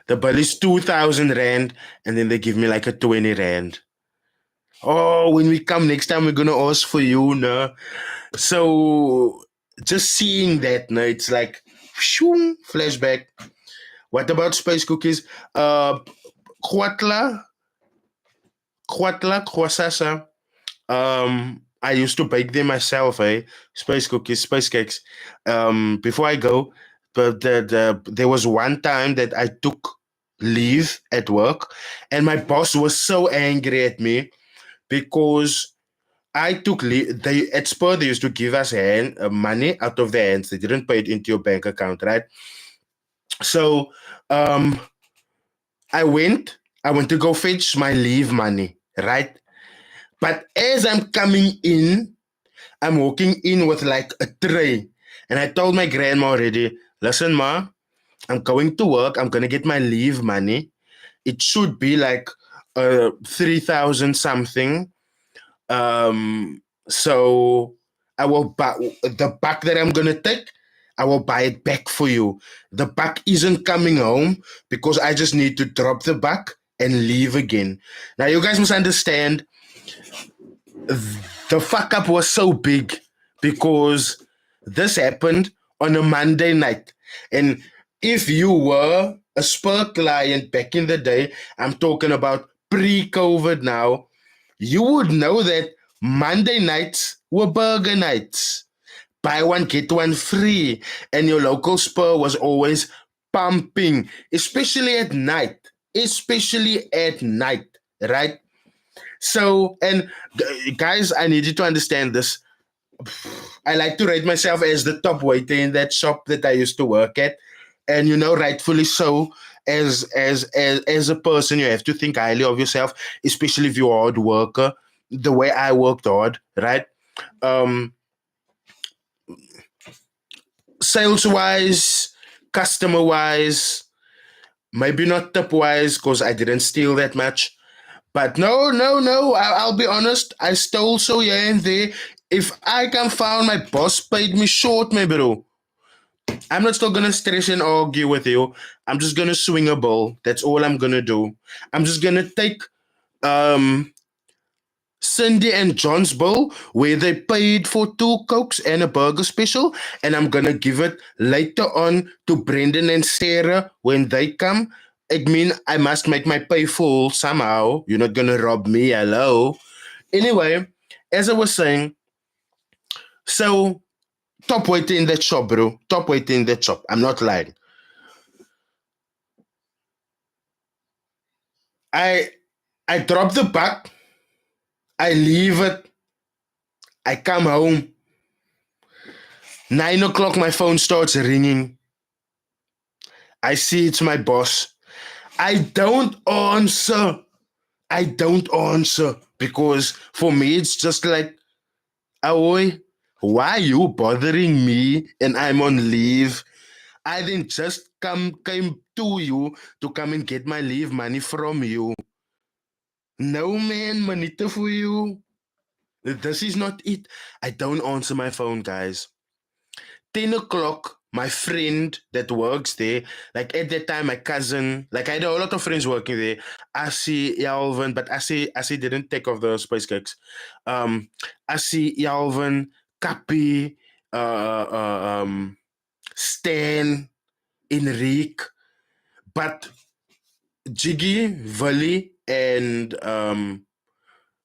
A: The bill is 2,000 rand, and then they give me like a 20 rand. Oh, when we come next time, we're gonna ask for you, no? So just seeing that, no, it's like shoo, flashback. What about space cookies? Kwatla, kwasasa. I used to bake them myself, Space cookies, space cakes. Before I go, but there was one time that I took leave at work, and my boss was so angry at me because I took leave. They at Spur they used to give us money out of their hands. They didn't pay it into your bank account, right? So um, I went. I went to go fetch my leave money, right? But as I'm coming in, I'm walking in with like a tray. And I told my grandma already, listen, Ma, I'm going to work. I'm going to get my leave money. It should be like 3,000 something. So I will buy the buck that I'm going to take. I will buy it back for you. The buck isn't coming home because I just need to drop the buck and leave again. Now, you guys must understand the fuck up was so big because this happened on a Monday night. And if you were a Spur client back in the day, I'm talking about pre COVID now, you would know that Monday nights were burger nights. Buy one, get one free. And your local Spur was always pumping, especially at night. Especially at night, right? So, and guys, I need you to understand this. I like to rate myself as the top waiter in that shop that I used to work at, and rightfully so. As a person, you have to think highly of yourself, especially if you're a hard worker. The way I worked hard, right? Um, Sales wise, customer wise, maybe not tip wise because I didn't steal that much. But no, no, no. I'll be honest. I stole so here and there. If I can found my boss paid me short, my bro. I'm not still gonna stress and argue with you. I'm just gonna swing a ball. That's all I'm gonna do. I'm just gonna take um Cindy and John's bowl where they paid for 2 cokes and a burger special, and I'm gonna give it later on to Brendan and Sarah when they come. I mean, I must make my pay full somehow. You're not gonna rob me, hello. Anyway, as I was saying, so top waiter in that shop, bro. Top waiter in that shop. I'm not lying. I I drop the bag, I leave it, I come home. 9 o'clock, my phone starts ringing. I see it's my boss. I don't answer. I don't answer because for me it's just like, Ahoy, why are you bothering me and I'm on leave? I didn't just came to you to come and get my leave money from you. No man, manita for you. This is not it. I don't answer my phone, guys. 10 o'clock, my friend that works there, like at that time, my cousin, like I had a lot of friends working there. Assie, Yalvin, but Assie didn't take off the space cakes. Assie, Yalvin, Kapi, Stan, Enrique, but Jiggy, Vali, and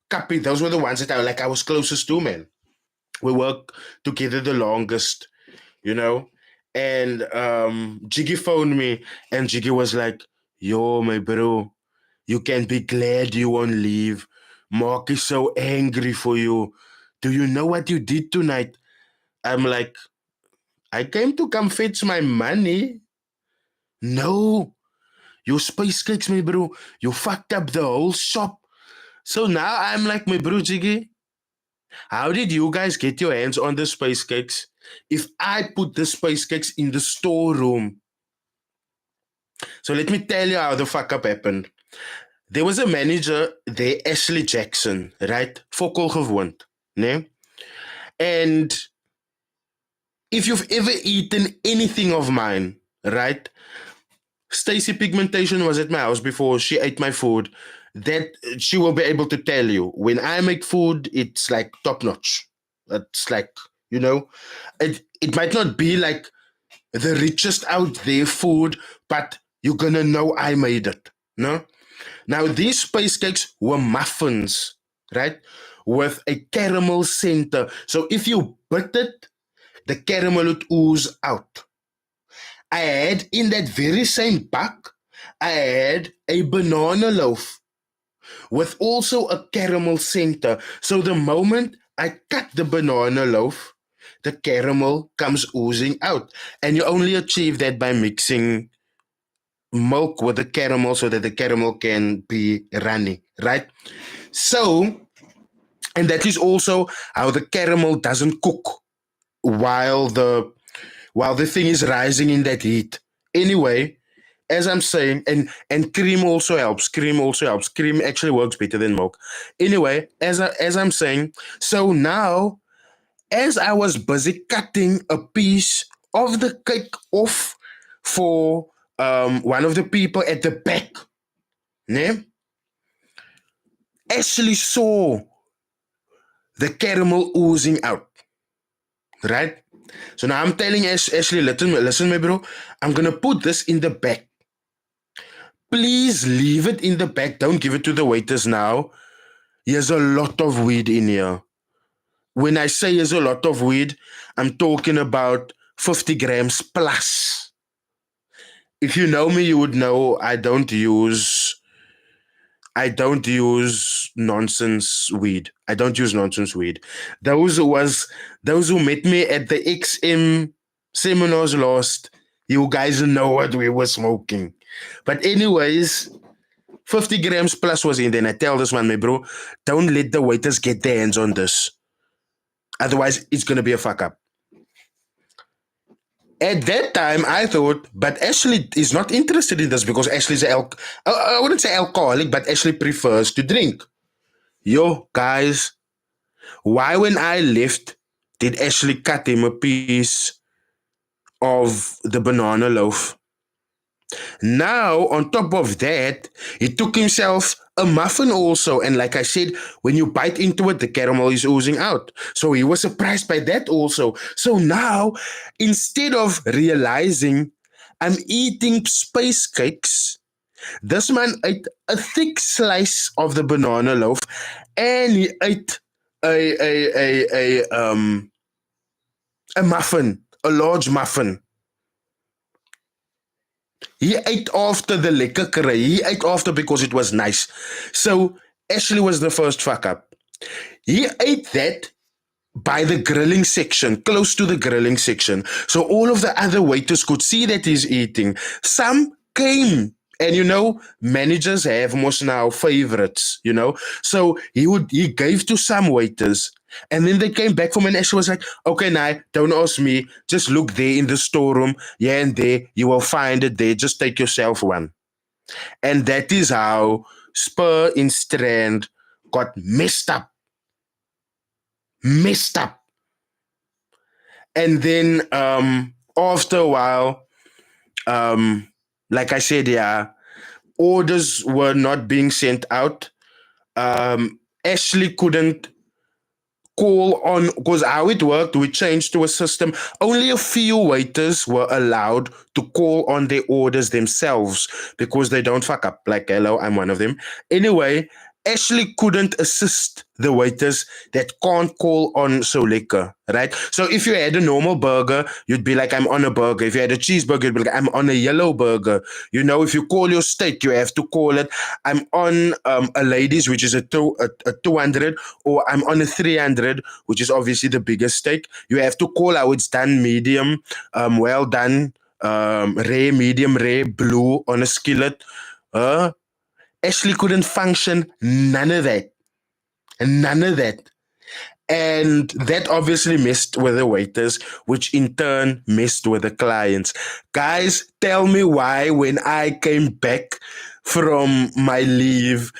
A: Kapi, those were the ones that I was closest to, man. We worked together the longest, you know. And Jiggy phoned me, and Jiggy was like, "Yo, my bro, you can be glad you on leave. Mark is so angry for you. Do you know what you did tonight?" I'm like, "I came to come fetch my money." No, you space cakes, my bro. You fucked up the whole shop. So now I'm like, my bro, Jiggy, how did you guys get your hands on the space cakes? If I put the space cakes in the storeroom. So let me tell you how the fuck up happened. There was a manager there, Ashley Jackson, right? Fokol gewoond, ne? And if you've ever eaten anything of mine, right? Stacy Pigmentation was at my house before she ate my food. That she will be able to tell you. When I make food, it's like top notch. It's like, you know, it might not be like the richest out there food, but you're gonna know I made it. No? Now these space cakes were muffins, right? With a caramel center. So if you bit it, the caramel would ooze out. I had in that very same pack, I had a banana loaf with also a caramel center. So the moment I cut the banana loaf, the caramel comes oozing out. And you only achieve that by mixing milk with the caramel so that the caramel can be runny, right? So, and that is also how the caramel doesn't cook while the thing is rising in that heat. Anyway, as I'm saying, and cream also helps. Cream also helps. Cream actually works better than milk. Anyway, as I'm saying, so now as I was busy cutting a piece of the cake off for one of the people at the back, ne? Ashley saw the caramel oozing out, right? So now I'm telling Ashley, listen, my bro, I'm gonna put this in the bag. Please leave it in the bag. Don't give it to the waiters now. There's a lot of weed in here. When I say there's a lot of weed, I'm talking about 50 grams plus. If you know me, you would know I don't use nonsense weed. I don't use nonsense weed. Those who met me at the XM seminars last, you guys know what we were smoking. But anyways, 50 grams plus was in there. And I tell this one, my bro, don't let the waiters get their hands on this. Otherwise, it's gonna be a fuck up. At that time, I thought, but Ashley is not interested in this because Ashley's I wouldn't say alcoholic, but Ashley prefers to drink. Yo, guys, why when I left did Ashley cut him a piece of the banana loaf? Now, on top of that, he took himself a muffin also. And like I said, when you bite into it, the caramel is oozing out. So he was surprised by that also. So now, instead of realizing I'm eating space cakes, This man ate a thick slice of the banana loaf, and he ate a muffin, a large muffin. He ate after the lekker curry. He ate after because it was nice. So Ashley was the first fuck up. He ate that by the grilling section, close to the grilling section. So all of the other waiters could see that he's eating. Some came. And managers have most now favorites, So he gave to some waiters. And then they came back from and Ashley was like, okay, nah, don't ask me. Just look there in the storeroom. Yeah, and there, you will find it there. Just take yourself one. And that is how Spur in Strand got messed up. Messed up. And then after a while, like I said, yeah, orders were not being sent out. Ashley couldn't call on, because how it worked, we changed to a system. Only a few waiters were allowed to call on their orders themselves because they don't fuck up. Like, hello, I'm one of them. Anyway, Ashley couldn't assist the waiters that can't call on so liquor, right? So if you had a normal burger, you'd be like, I'm on a burger. If you had a cheeseburger, you'd be like, I'm on a yellow burger. If you call your steak, you have to call it, I'm on a ladies, which is a 200, or I'm on a 300, which is obviously the biggest steak. You have to call how it's done, medium, well done, rare, medium rare, blue on a skillet. Ashley couldn't function, none of that. None of that. And that obviously messed with the waiters, which in turn messed with the clients. Guys, tell me why when I came back from my leave,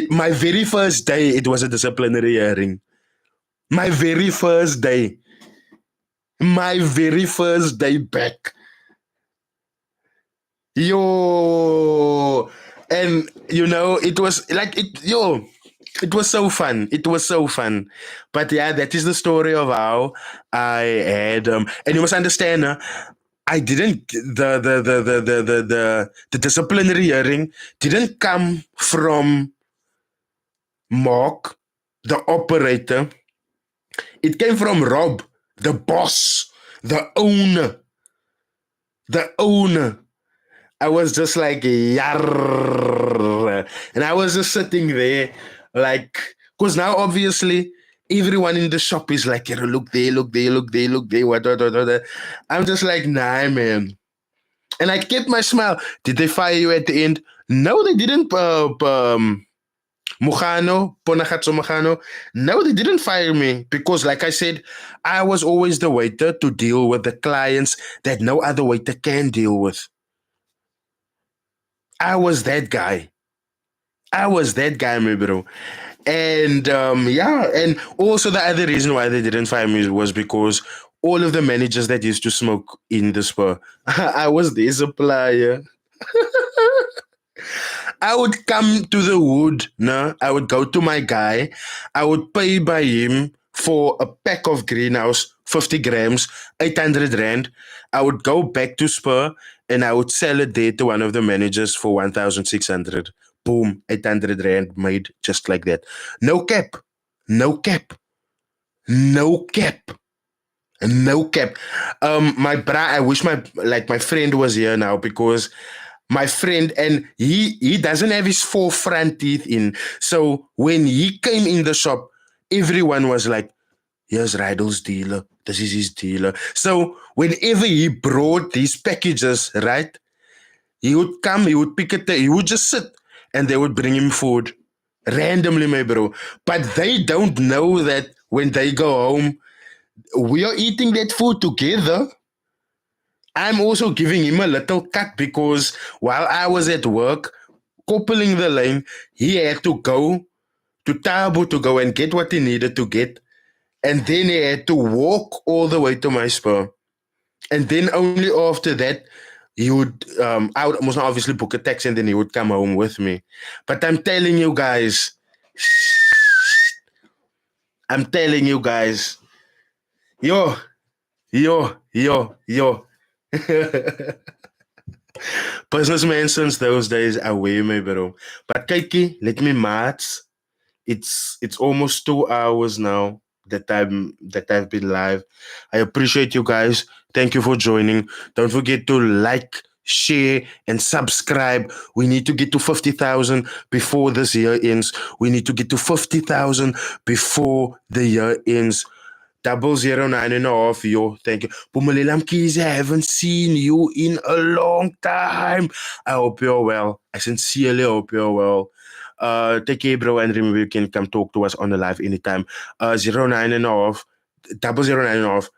A: my very first day, it was a disciplinary hearing. My very first day. My very first day back. Yo. And, it was like, it was so fun. It was so fun. But yeah, that is the story of how I had and you must understand, I didn't the disciplinary hearing didn't come from Mark, the operator. It came from Rob, the boss, the owner. The owner. I was just like, yarr. And I was just sitting there, like, because now obviously everyone in the shop is like, look there, look there, look there, look there, what. I'm just like, nah, man. And I kept my smile. Did they fire you at the end? No, they didn't. Mujano, Ponagatso Mujano. No, they didn't fire me because, like I said, I was always the waiter to deal with the clients that no other waiter can deal with. I was that guy. My bro. And yeah, and also the other reason why they didn't fire me was because all of the managers that used to smoke in the Spur, I was their supplier. I would come to the wood, no? I would go to my guy. I would pay by him for a pack of greenhouse, 50 grams, 800 rand. I would go back to Spur and I would sell it there to one of the managers for 1,600. Boom, 800 rand made just like that. No cap. No cap. No cap. No cap. I wish my friend was here now because my friend, and he doesn't have his 4 front teeth in. So when he came in the shop, everyone was like, here's Rydall's dealer. This is his dealer. So whenever he brought these packages, right, he would come, he would pick it, he would just sit and they would bring him food randomly, my bro. But they don't know that when they go home, we are eating that food together. I'm also giving him a little cut because while I was at work, coupling the lane, he had to go to Tabo to go and get what he needed to get. And then he had to walk all the way to my Spur. And then only after that, he would, I would most obviously book a taxi and then he would come home with me. But I'm telling you guys, yo. Businessman since those days away, my bro. But Kaiki, let me maths. It's almost 2 hours now that I've been live. I appreciate you guys. Thank you for joining. Don't forget to like, share, and subscribe. We need to get to 50,000 before this year ends. We need to get to 50,000 before the year ends. 009.5, yo. Thank you. Pumalilam Keys, I haven't seen you in a long time. I hope you're well. I sincerely hope you're well. Take care, bro, and remember you can come talk to us on the live anytime. 09.5, 009.5.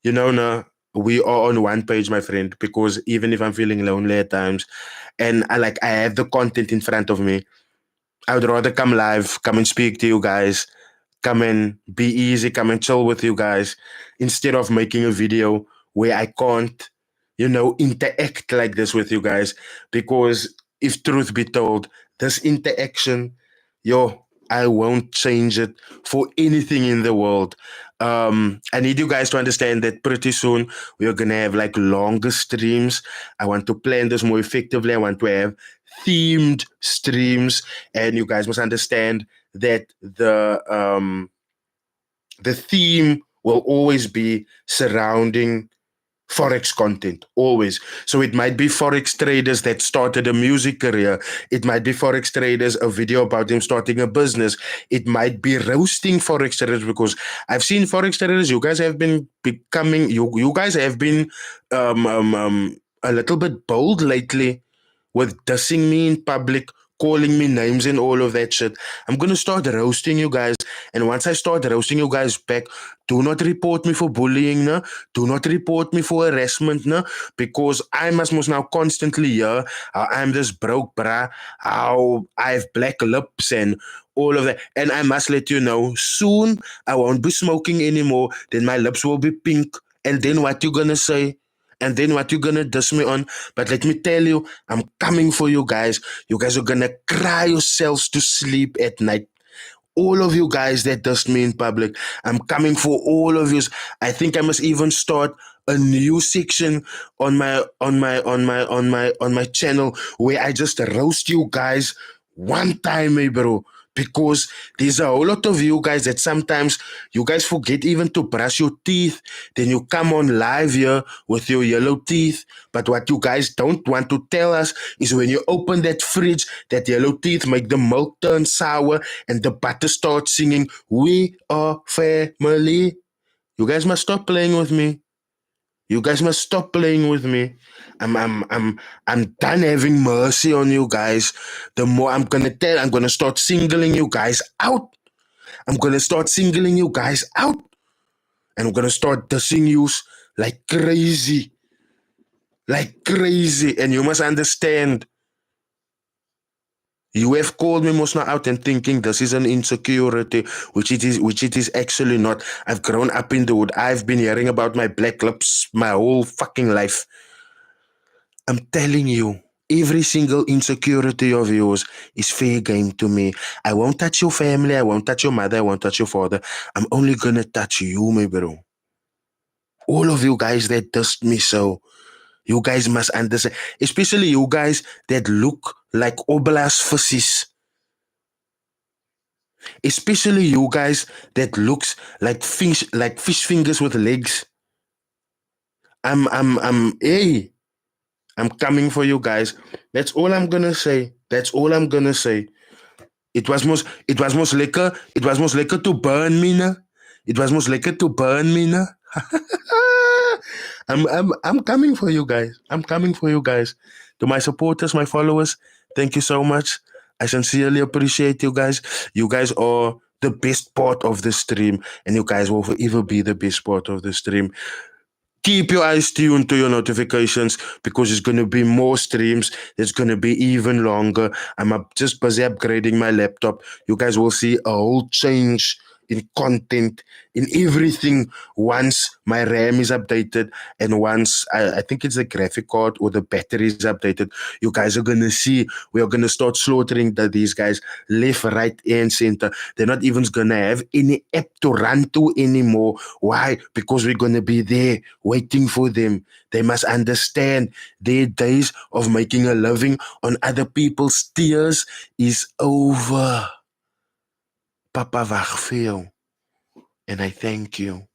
A: You know, no, we are on one page, my friend, because even if I'm feeling lonely at times and I have the content in front of me, I would rather come live, come and speak to you guys, come and be easy, come and chill with you guys instead of making a video where I can't, interact like this with you guys. Because if truth be told, this interaction, I won't change it for anything in the world. I need you guys to understand that pretty soon we are gonna have like longer streams. I want to plan this more effectively. I want to have themed streams, and you guys must understand that the theme will always be surrounding Forex content, always. So it might be Forex traders that started a music career. It might be Forex traders, a video about them starting a business. It might be roasting Forex traders, because I've seen Forex traders. You guys have been becoming, you guys have been a little bit bold lately with dissing me in public, calling me names and all of that shit. I'm gonna start roasting you guys. And once I start roasting you guys back, do not report me for bullying, no? Do not report me for harassment, no? Because I must now constantly hear how I'm this broke, bruh, how I have black lips and all of that. And I must let you know, soon I won't be smoking anymore. Then my lips will be pink. And then what you gonna say? And then what you gonna diss me on? But let me tell you, I'm coming for you guys. You guys are gonna cry yourselves to sleep at night. All of you guys that dissed me in public, I'm coming for all of you. I think I must even start a new section on my channel where I just roast you guys one time, bro. Because there's a whole lot of you guys that sometimes you guys forget even to brush your teeth. Then you come on live here with your yellow teeth. But what you guys don't want to tell us is when you open that fridge, that yellow teeth make the milk turn sour and the butter starts singing, "We are family." You guys must stop playing with me. You guys must stop playing with me. I'm done having mercy on you guys. The more I'm gonna start singling you guys out. I'm gonna start singling you guys out. And I'm gonna start dissing you like crazy. Like crazy. And you must understand. You have called me most now out and thinking this is an insecurity, which it is actually not. I've grown up in the wood. I've been hearing about my black lips my whole fucking life. I'm telling you, every single insecurity of yours is fair game to me. I won't touch your family, I won't touch your mother, I won't touch your father. I'm only gonna touch you, my bro. All of you guys that dissed me so, you guys must understand, especially you guys that look like Oblast faces. Especially you guys that looks like fish fingers with legs. Hey, I'm coming for you guys. That's all I'm gonna say. That's all I'm gonna say. It was most lekker to burn me, na. It was most lekker to burn me, na. I'm coming for you guys. I'm coming for you guys. To my supporters, my followers, thank you so much. I sincerely appreciate you guys. You guys are the best part of the stream, and you guys will forever be the best part of the stream. Keep your eyes tuned to your notifications because there's going to be more streams. It's going to be even longer. Just busy upgrading my laptop. You guys will see a whole change in content, in everything. Once my RAM is updated and once I think it's the graphic card or the battery is updated, you guys are gonna see we are gonna start slaughtering these guys left, right, and center. They're not even gonna have any app to run to anymore. Why? Because we're gonna be there waiting for them. They must understand their days of making a living on other people's tears is over. Papa wag vir jou. And I thank you.